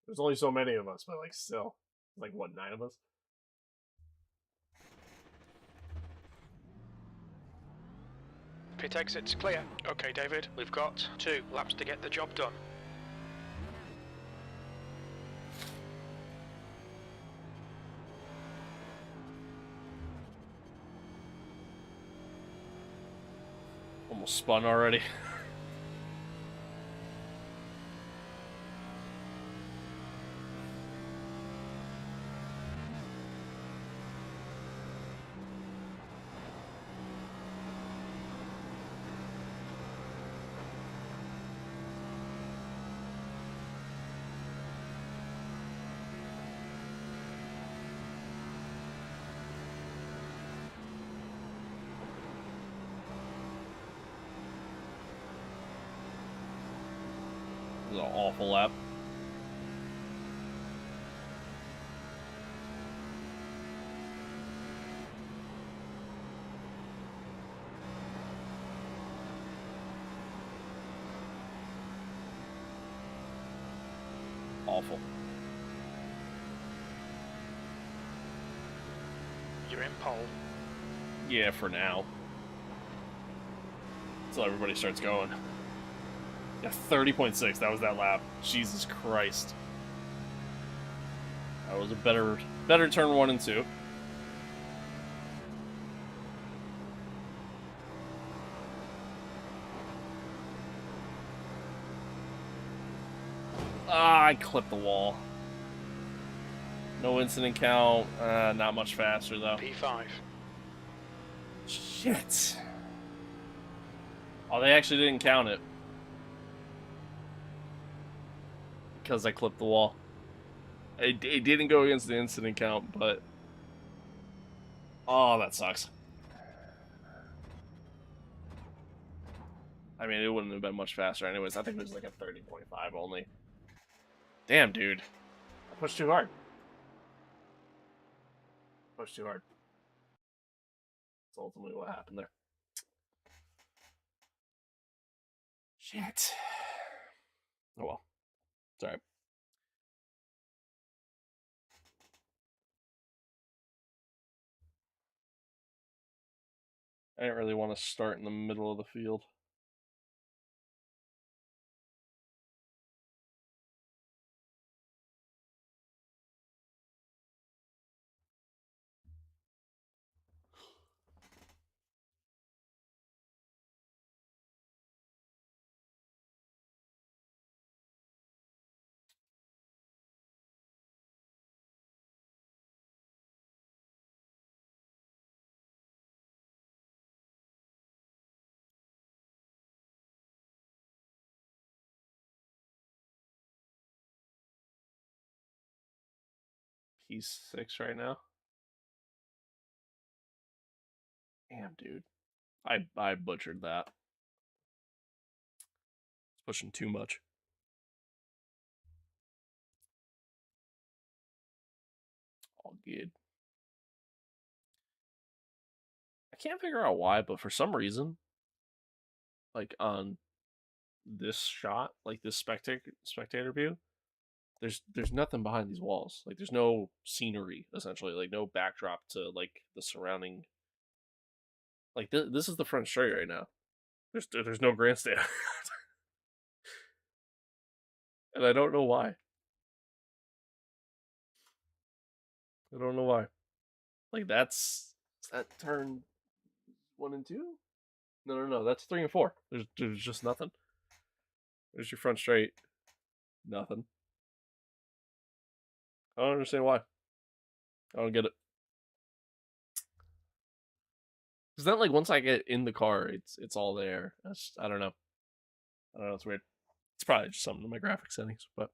There's only so many of us, but like still. Like what, 9 of us?
Pit exit's clear. Okay, David, we've got 2 laps to get the job done.
Almost spun already. This is an awful lap. Awful.
You're in pole.
Yeah, for now. Until everybody starts going. Yeah, 30.6. That was that lap. Jesus Christ. That was a better turn 1 and 2. Ah, I clipped the wall. No incident count. Not much faster though.
P5.
Shit. Oh, they actually didn't count it. Because I clipped the wall. It didn't go against the incident count, but... Oh, that sucks. I mean, it wouldn't have been much faster anyways. I think it was like a 30.5 only. Damn, dude. I pushed too hard. Pushed too hard. That's ultimately what happened there. Shit. Oh well. Sorry. I didn't really want to start in the middle of the field. P6 right now. Damn, dude. I butchered that. It's pushing too much. All good. I can't figure out why, but for some reason, like on this shot, like this spectator view, there's nothing behind these walls. Like there's no scenery essentially, like no backdrop to like the surrounding. Like this is the front straight right now. There's no grandstand, and I don't know why. I don't know why. Like is that turn 1 and 2? No. That's 3 and 4. There's just nothing. There's your front straight. Nothing. I don't understand why. I don't get it. It's not like once I get in the car, it's all there. I don't know. I don't know. It's weird. It's probably just something in my graphic settings, but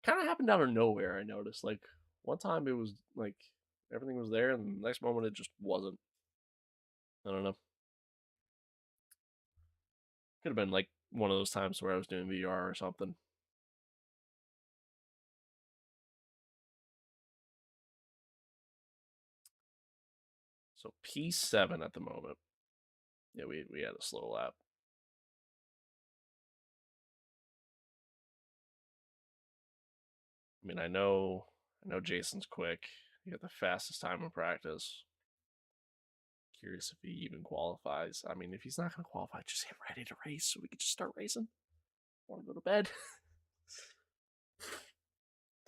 kind of happened out of nowhere. I noticed like one time it was like everything was there, and the next moment it just wasn't. I don't know. Could have been like one of those times where I was doing VR or something. So P7 at the moment. Yeah, we had a slow lap. I mean, I know Jason's quick. He had the fastest time in practice. Curious if he even qualifies. I mean, if he's not going to qualify, just get ready to race so we can just start racing. Want to go to bed.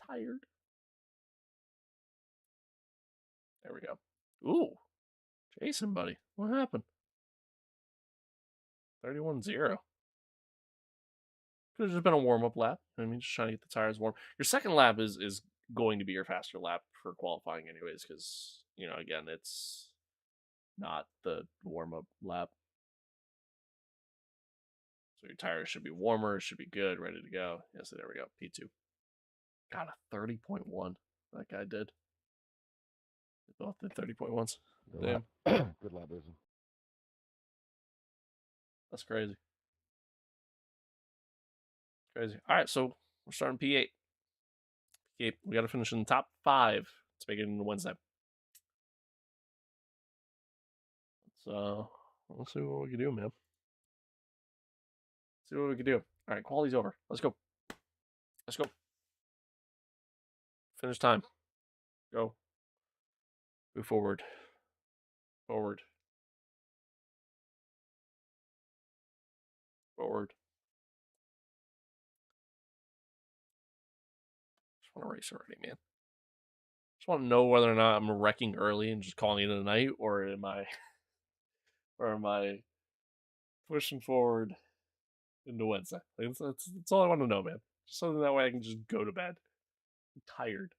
Tired. There we go. Ooh. Jason, buddy. What happened? 31-0. Could have just been a warm-up lap. I mean, just trying to get the tires warm. Your second lap is going to be your faster lap for qualifying anyways, because, again, it's not the warm-up lap. So your tires should be warmer, should be good, ready to go. Yes, there we go. P2. Got a 30.1. That guy did. They both did 30.1s. Damn.
Good lap, Jason.
That's crazy. Crazy. All right, so we're starting P8. P8. We got to finish in the top 5 to make it into Wednesday. So let's see what we can do, man. See what we can do. All right, quality's over. Let's go. Let's go. Finish time. Go. Move forward. Forward. Forward. Just want to race already, man. Just want to know whether or not I'm wrecking early and just calling it a night, or am I pushing forward into Wednesday? Like, that's all I want to know, man. Just so that way I can just go to bed. I'm tired.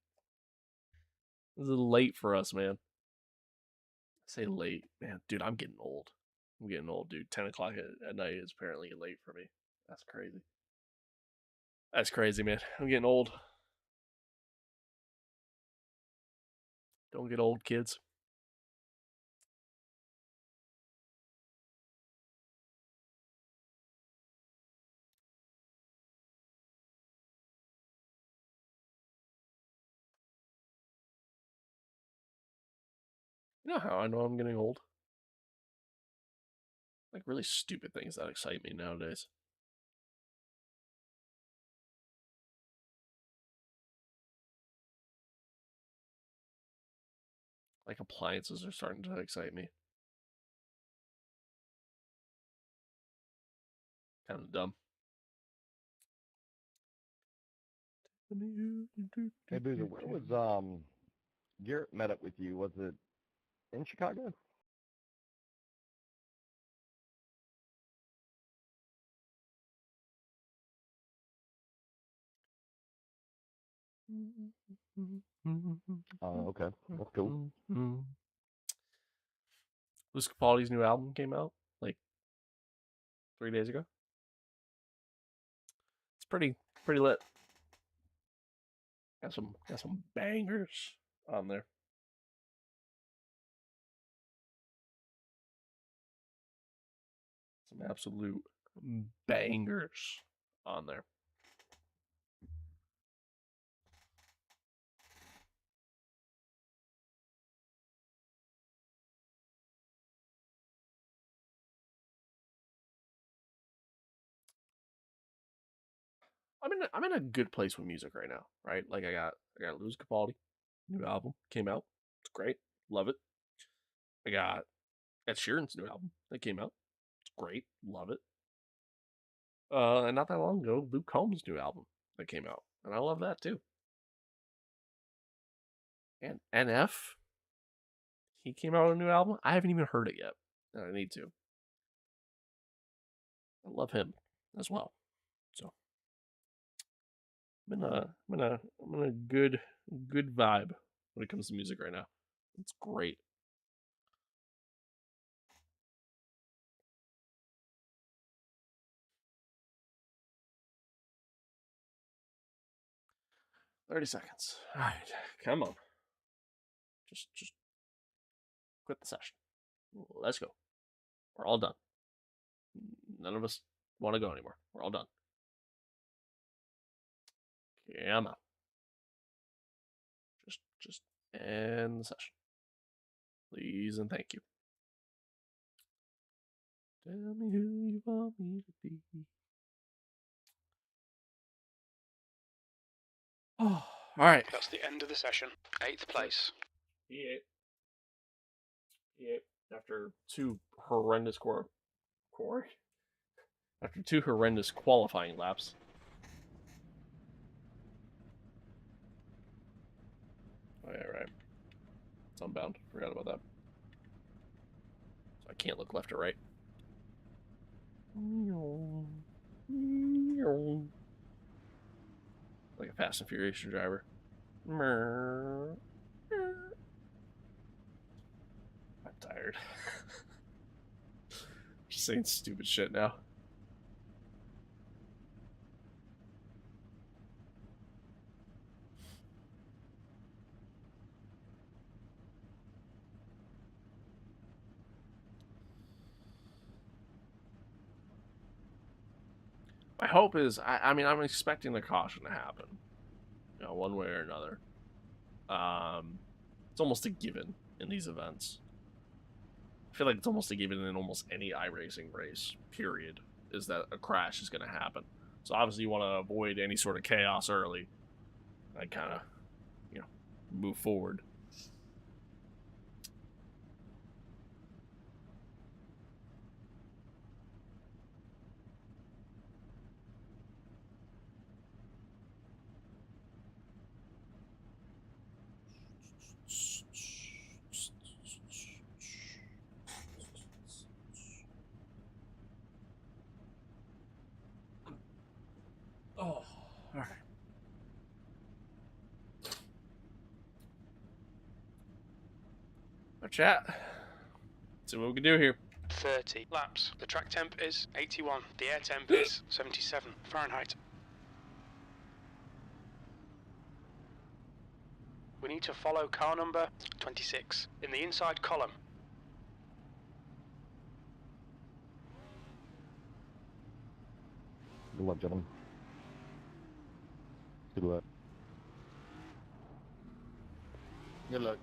This is late for us, man. I say late, man. Dude, I'm getting old. I'm getting old, dude. 10 o'clock at night is apparently late for me. That's crazy. That's crazy, man. I'm getting old. Don't get old, kids. You know how I know I'm getting old? Like really stupid things that excite me nowadays. Like appliances are starting to excite me. Kind of dumb.
Hey, Boozer, where was Garrett met up with you? Was it in Chicago? Oh, okay. That's cool.
Luis Capaldi's new album came out like 3 days ago. It's pretty lit. Got some bangers on there. Some absolute bangers on there. I'm in a good place with music right now, right? Like I got Lewis Capaldi, new album came out. It's great, love it. I got Ed Sheeran's new album that came out. It's great, love it. And not that long ago, Luke Combs' new album that came out, and I love that too. And NF, he came out with a new album. I haven't even heard it yet, and I need to. I love him as well. So I'm in a good vibe when it comes to music right now. It's great. $30. All right, come on. Just quit the session. Let's go. We're all done. None of us want to go anymore. We're all done. Come on. Just end the session. Please and thank you. Tell me who you want me to be. Oh, all right.
That's the end of the session. 8th place.
He ate after two horrendous after two horrendous qualifying laps. Oh yeah, right. It's unbound. Forgot about that. So I can't look left or right. Like a Fast and Furious driver. I'm tired. Just saying stupid shit now. My hope is, I mean, I'm expecting the caution to happen, you know, one way or another. It's almost a given in these events. I feel like it's almost a given in almost any iRacing race, period, is that a crash is going to happen. So obviously you want to avoid any sort of chaos early. I kind of, you know, move forward. Oh, all right. Our chat. Let's see what we can do here.
30 laps. The track temp is 81. The air temp is 77 Fahrenheit. We need to follow car number 26 in the inside column.
Good luck, gentlemen. Good luck.
Good luck.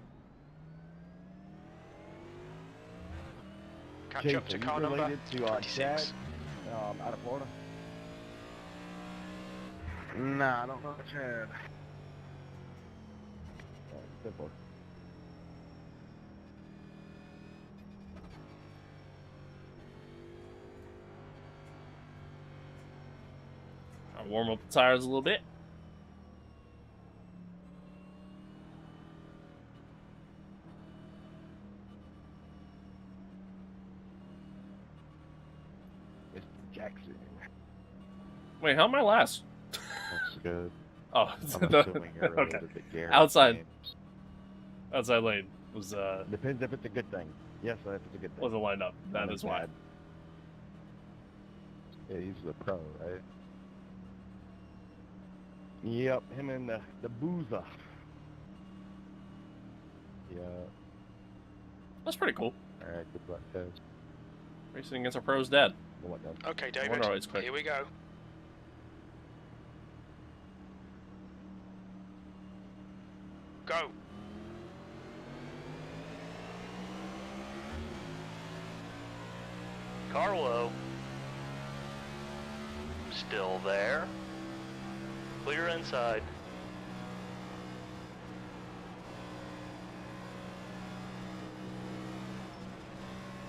Catch
Chase,
up to
are you
car number
related to
26.
Chad, out of Florida? Nah, I don't know Chad. Good luck.
I'll warm up the tires a little bit.
Mr. Jackson.
Wait, how am I last?
That's good.
Oh,
I'm assuming you're related
okay.
to Garrett.
Outside.
James.
Outside lane was
Depends if it's a good thing. Yes, if it's a good thing.
wasn't lined up. That
Not
is why.
bad. Yeah, he's the pro, right? Yep, him and the boozer. Yeah.
That's pretty cool.
Alright, good luck, guys.
Racing against our pro's dad.
Good luck, guys.
Okay,
I wonder
David,
why it's quick.
here we go. Go.
Carlo. Still there. Clear inside.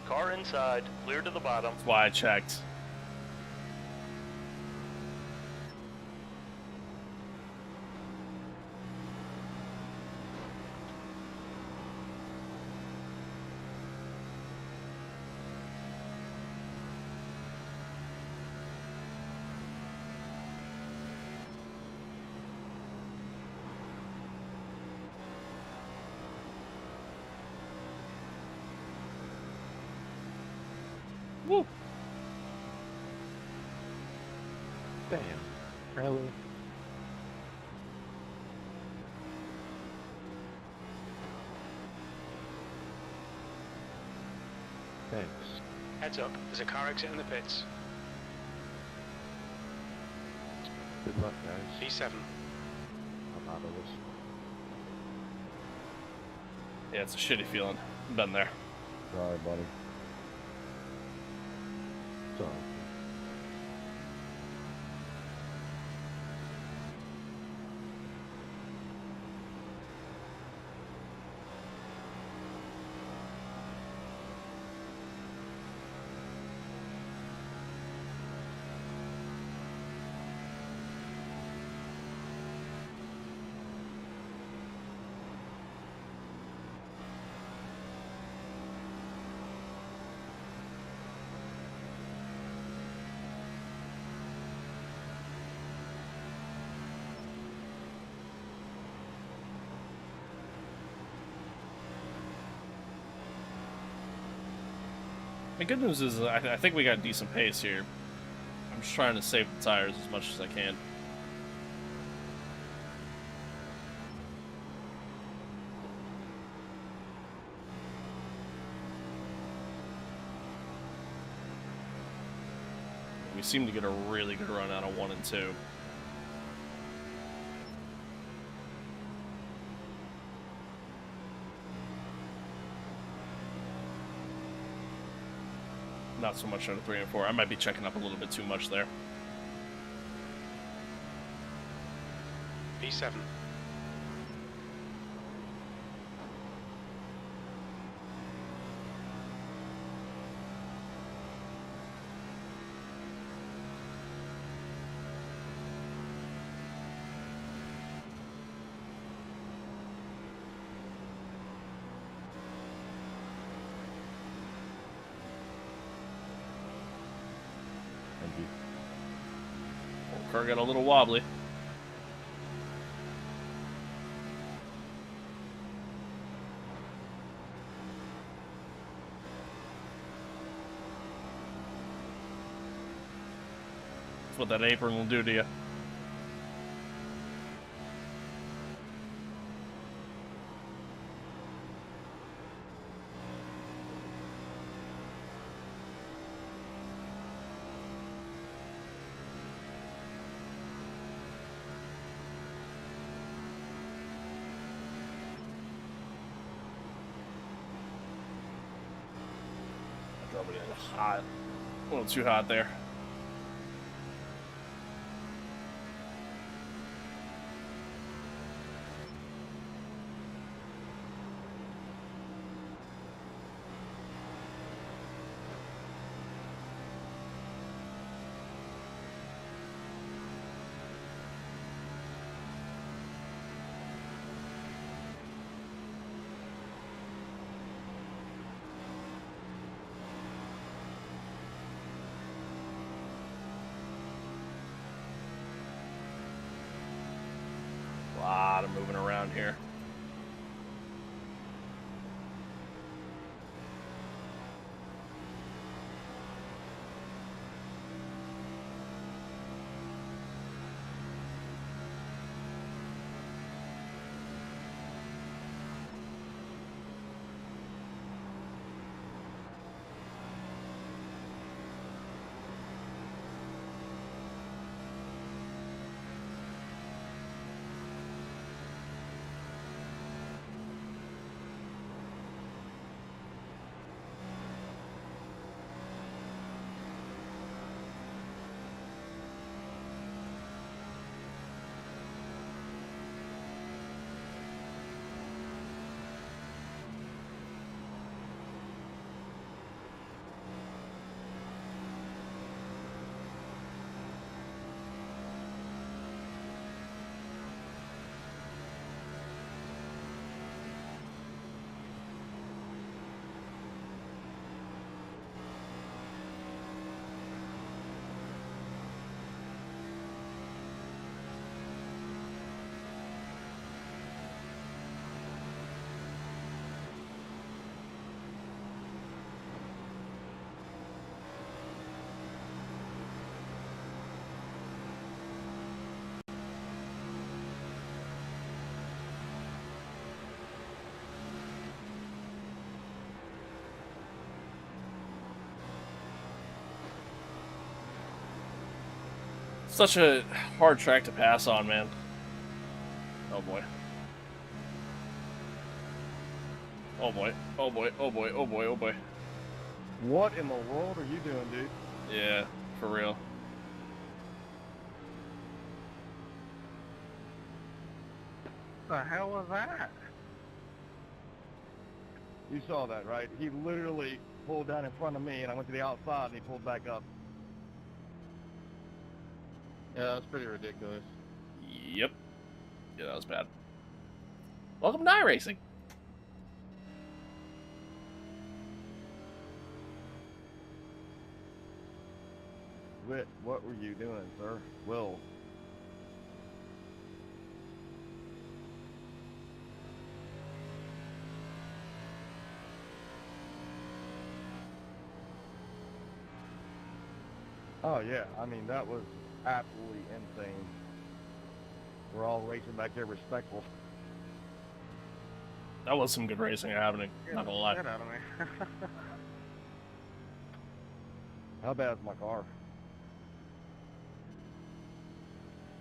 Car inside, clear to the bottom.
That's why I checked. Woo.
Damn. Really? Thanks.
Heads up, there's a car exit in the pits.
Good luck, guys.
P7.
I'm out of this.
Yeah, it's a shitty feeling. Been there.
Sorry, buddy.
Sorry.
The good news is I think we got decent pace here. I'm just trying to save the tires as much as I can. We seem to get a really good run out of 1 and 2. Not so much out of 3 and 4. I might be checking up a little bit too much there.
P7.
Thank you.
Car got a little wobbly. That's what that apron will do to you. Drove it in hot. A little too hot there. A lot of moving around here. Such a hard track to pass on, man. Oh boy. Oh boy. Oh boy. Oh boy. Oh boy. Oh boy.
What in the world are you doing, dude?
Yeah, for real.
The hell was that?
You saw that, right? He literally pulled down in front of me, and I went to the outside, and he pulled back up.
Yeah, that's pretty ridiculous.
Yep. Yeah, that was bad. Welcome to iRacing.
Whit, what were you doing, sir? Will. Oh yeah, I mean that was absolutely insane. We're all racing back there respectful.
That was some good racing happening. Not gonna lie.
Get out of me.
How bad's my car?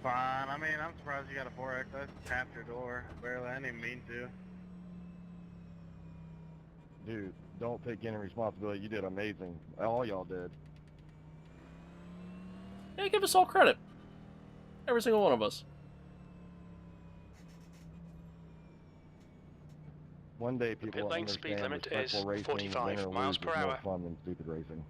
Fine. I mean, I'm surprised you got a 4X. I tapped your door. Barely. I didn't even mean to.
Dude, don't take any responsibility. You did amazing. All y'all did.
Yeah, give us all credit. Every single one of us.
One day people
pit
will
lane speed
understand
limit
respectful
is
racing,
45
win or
miles
lose
per
is more
hour.
fun than stupid racing.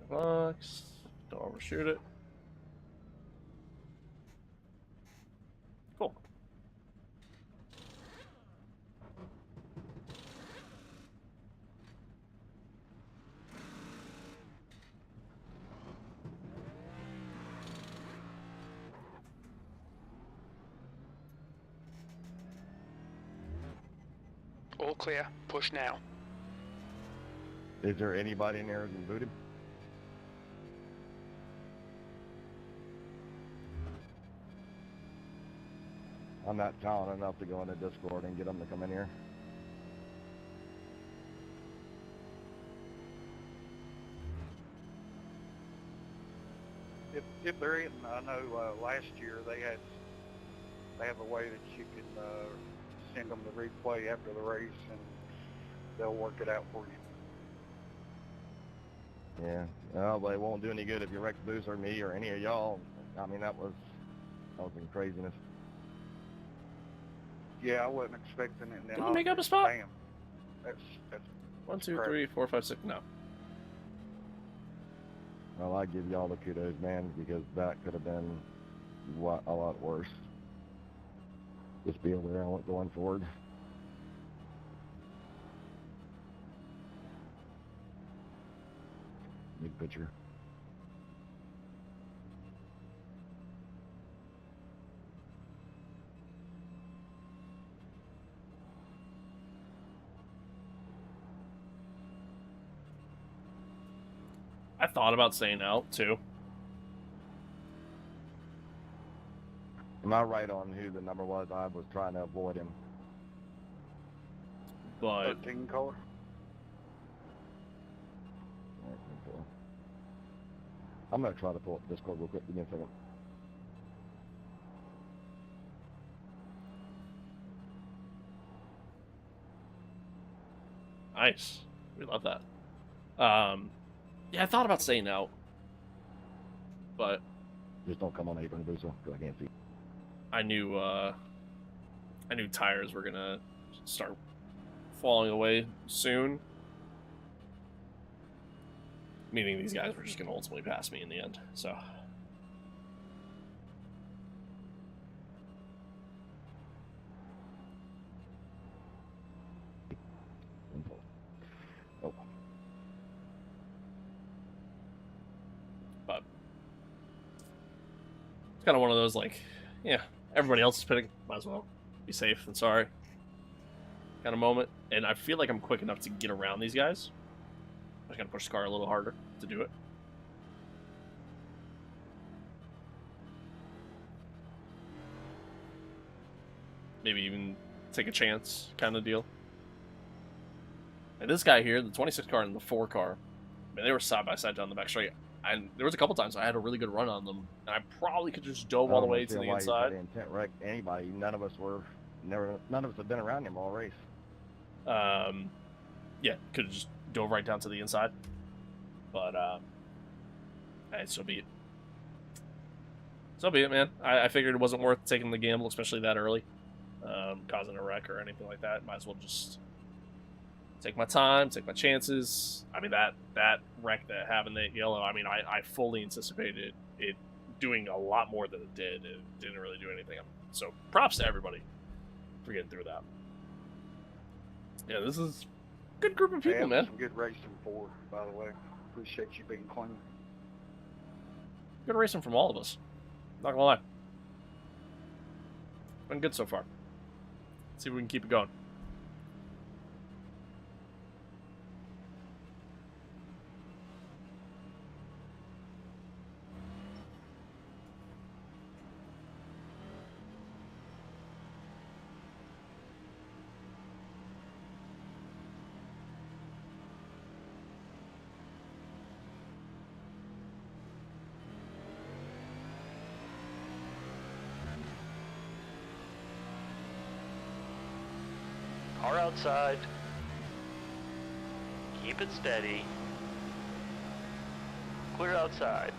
Box. Don't overshoot it. Cool.
All clear. Push now.
Is there anybody in there who's been booted? I'm not talented enough to go into Discord and get them to come in here.
If there isn't, I know last year they have a way that you can send them the replay after the race and they'll work it out for you.
Yeah. Well, but it won't do any good if you wreck Boost or me or any of y'all. I mean, that was some craziness.
Yeah, I wasn't expecting it. And then
Did we make up a spot?
Bam. That's
1, 2,
correct.
3, 4, 5, 6. No.
Well, I give y'all the kudos, man, because that could have been a lot worse. Just be aware of what's going forward. Big picture.
I thought about saying out too.
Am I right on who the number was? I was trying to avoid him.
But
13 color.
I'm going to try to pull up Discord real quick. Give me a second.
nice. We love that. Yeah, I thought about saying out. But
Just don't come on apron, Booster, because I can't see.
I knew tires were gonna start falling away soon. Meaning these guys were just gonna ultimately pass me in the end. So
Oh.
but it's kind of one of those like, yeah, everybody else is pitting, might as well be safe than sorry kind of moment. And I feel like I'm quick enough to get around these guys. I just gotta push Scar a little harder to do it. maybe even take a chance kind of deal. And this guy here, the 26 car and the 4 car, man, they were side by side down the back straight. And there was a couple times I had a really good run on them, and I probably could just dove all the way to the inside.
Intent wreck anybody. None of us had been around him all race.
Yeah, could have just dove right down to the inside. But hey, so be it. So be it, man. I figured it wasn't worth taking the gamble, especially that early, causing a wreck or anything like that. Might as well just take my time, take my chances. I mean, that wreck that happened that yellow, I mean, I fully anticipated it doing a lot more than it did. It didn't really do anything. So props to everybody for getting through that. Yeah, this is a good group of people, man.
Some good racing for, by the way. Appreciate you being clean.
Good racing from all of us. Not gonna lie. Been good so far. Let's see if we can keep it going.
Car outside. Keep it steady. Clear outside.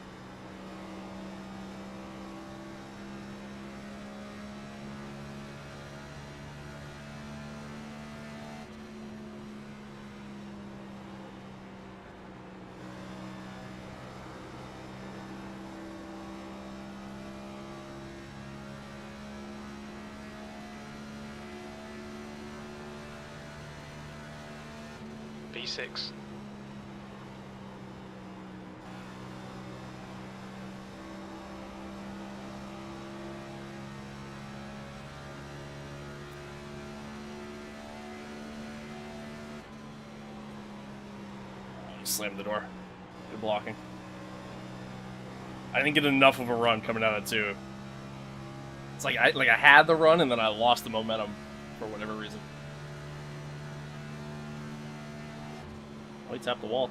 P6.
Slammed the door. Good blocking. I didn't get enough of a run coming out of 2. It's like I had the run and then I lost the momentum for whatever reason. Oh, he tapped the wall.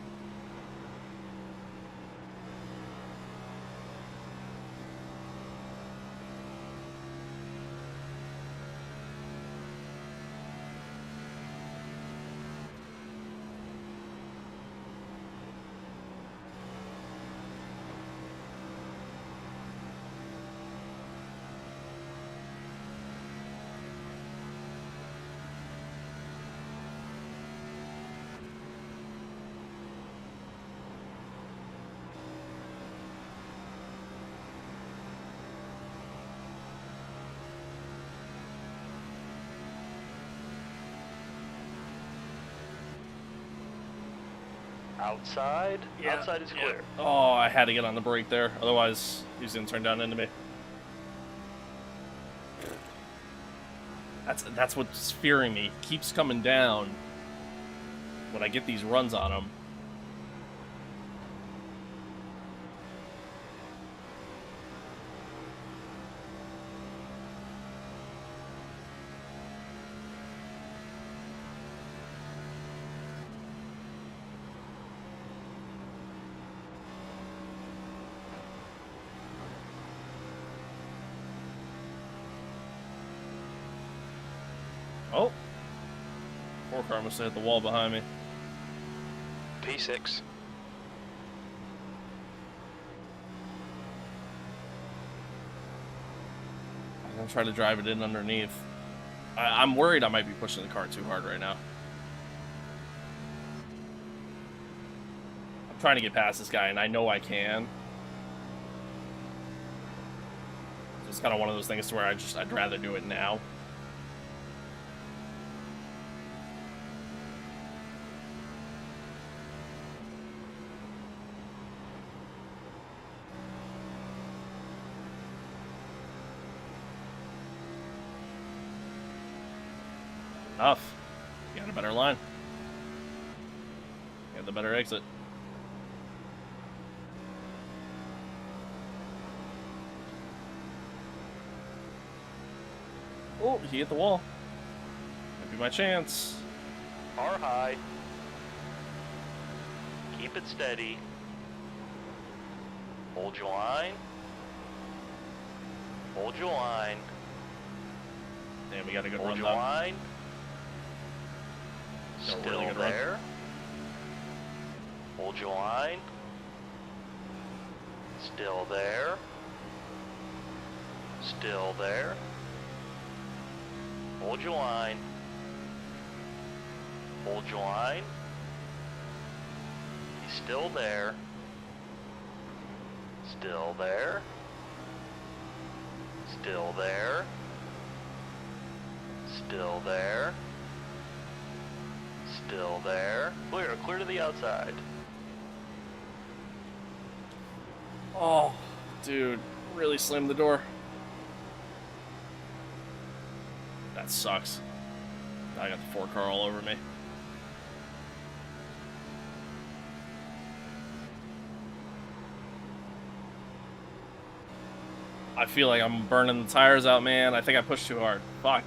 Outside?
Yeah.
Outside is clear.
Oh, I had to get on the brake there. Otherwise, he's going to turn down into me. That's what's fearing me. He keeps coming down when I get these runs on him. Oh, 4 car must have hit the wall behind me.
P6.
I'm gonna try to drive it in underneath. I'm worried I might be pushing the car too hard right now. I'm trying to get past this guy, and I know I can. So it's kind of one of those things to where I'd rather do it now. Enough. You got a better line. You got the better exit. Oh, Oh, he hit the wall. Might be my chance.
Car high. Keep it steady. Hold your line. Hold your line.
Damn, we got a good
Hold
run
your
though.
line.
Got a
Still
really good run.
there. Hold your line. Still there. Still there. Hold your line. Hold your line. He's still there. Still there. Still there. Still there. Still there. Clear, clear to the outside.
Oh, dude, really slammed the door. That sucks. I got the 4-car all over me. I feel like I'm burning the tires out, man. I think I pushed too hard. Fuck.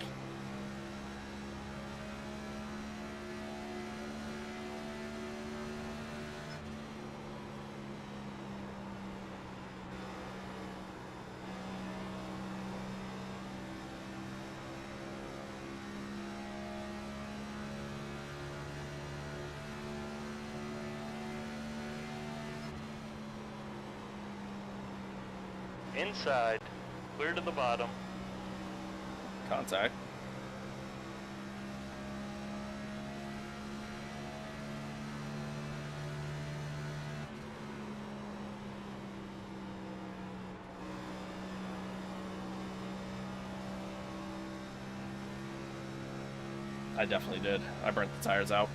Inside, clear to the bottom.
Contact. I definitely did. I burnt the tires out.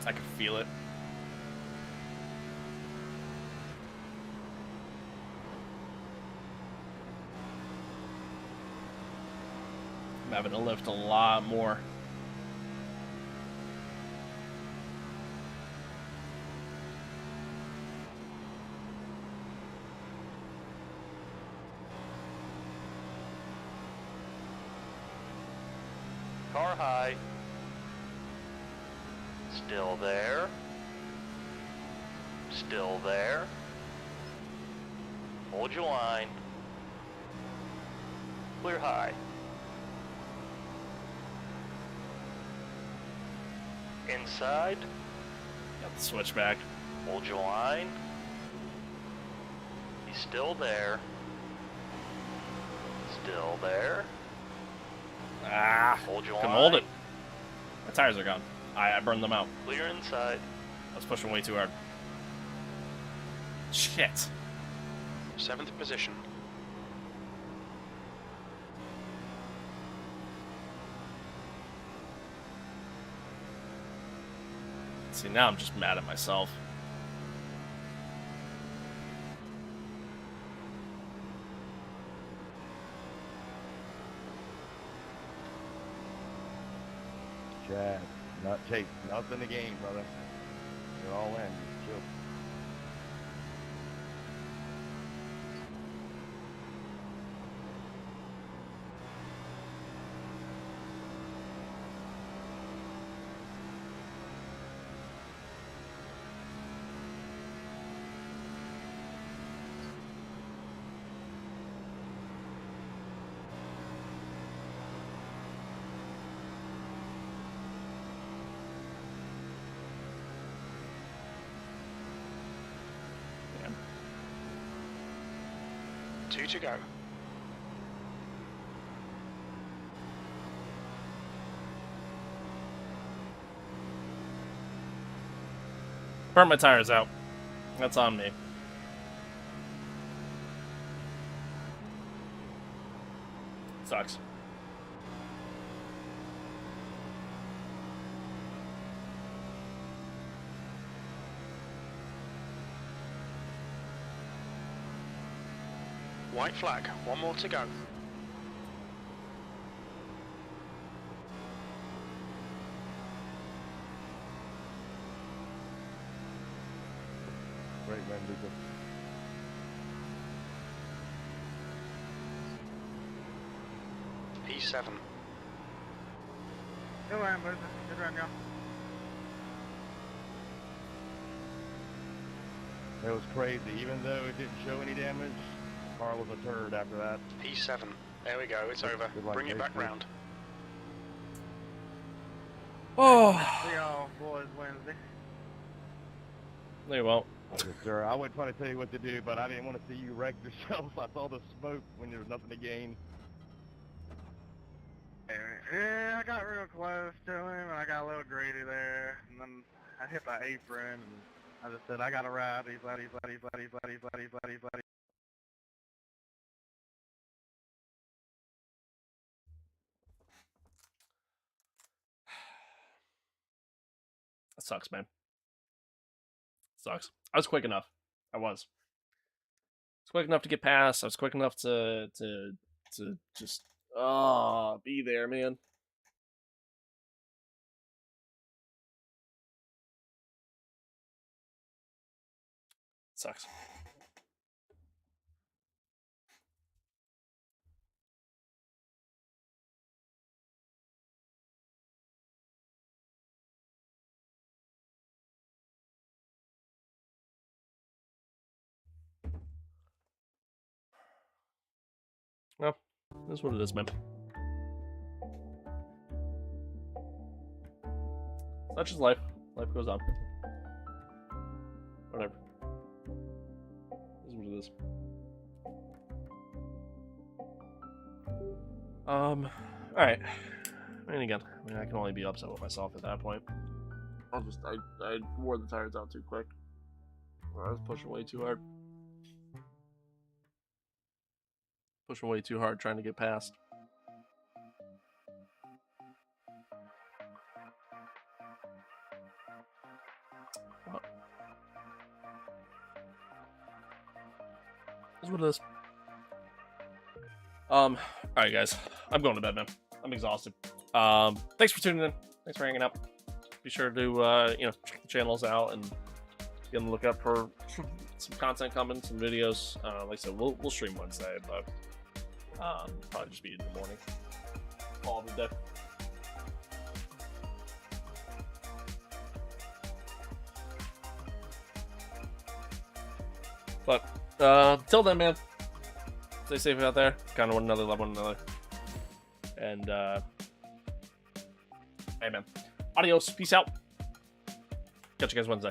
I could feel it. I'm having to lift a lot more.
Car high. Still there. Still there. Hold your line. Clear high. Inside.
Got the switchback.
Hold your line. He's still there. Still there.
Ah,
Hold your
couldn't
line.
hold it. My tires are gone. I burned them out.
Clear inside.
I was pushing way too hard. Shit.
7th position.
See, now I'm just mad at myself.
Chad, not take nothing to gain, brother. You're all in. Chill.
Damn.
2 to go.
Burnt my tires out. That's on me. Sucks.
White flag. 1 more to go.
Great win, Lucas.
P7.
Good run, boys. Good run, y'all.
It was crazy. Even though it didn't show any damage, car was a turd after that.
P7. There we go, it's over.
Good luck,
Bring it back
Casey.
round.
Oh,
See y'all boys Wednesday.
no, you won't.
Yes, sir. I wasn't trying to tell you what to do, but I didn't want to see you wreck yourself. I saw the smoke when there was nothing to gain.
Yeah, I got real close to him, and I got a little greedy there, and then I hit my apron, and I just said, I gotta ride. He's buddy.
That sucks, man. Sucks. I was quick enough. I was quick enough to get past. I was quick enough to just be there, man. Sucks. Well, that's what it is, man. Such is life. Life goes on. Whatever. This is what it is. Alright. And again, I mean, I can only be upset with myself at that point. I wore the tires out too quick. I was pushing way too hard. Pushing way too hard trying to get past. Well, that's what it is. Alright guys. I'm going to bed, man. I'm exhausted. Thanks for tuning in. Thanks for hanging out. Be sure to check the channels out and be on the lookout for some content coming, some videos. Like I said, we'll stream Wednesday, but probably just be in the morning. All of the day. But till then, man, stay safe out there. Kind of one another, love one another, and hey, man. Adios. Peace out. Catch you guys Wednesday.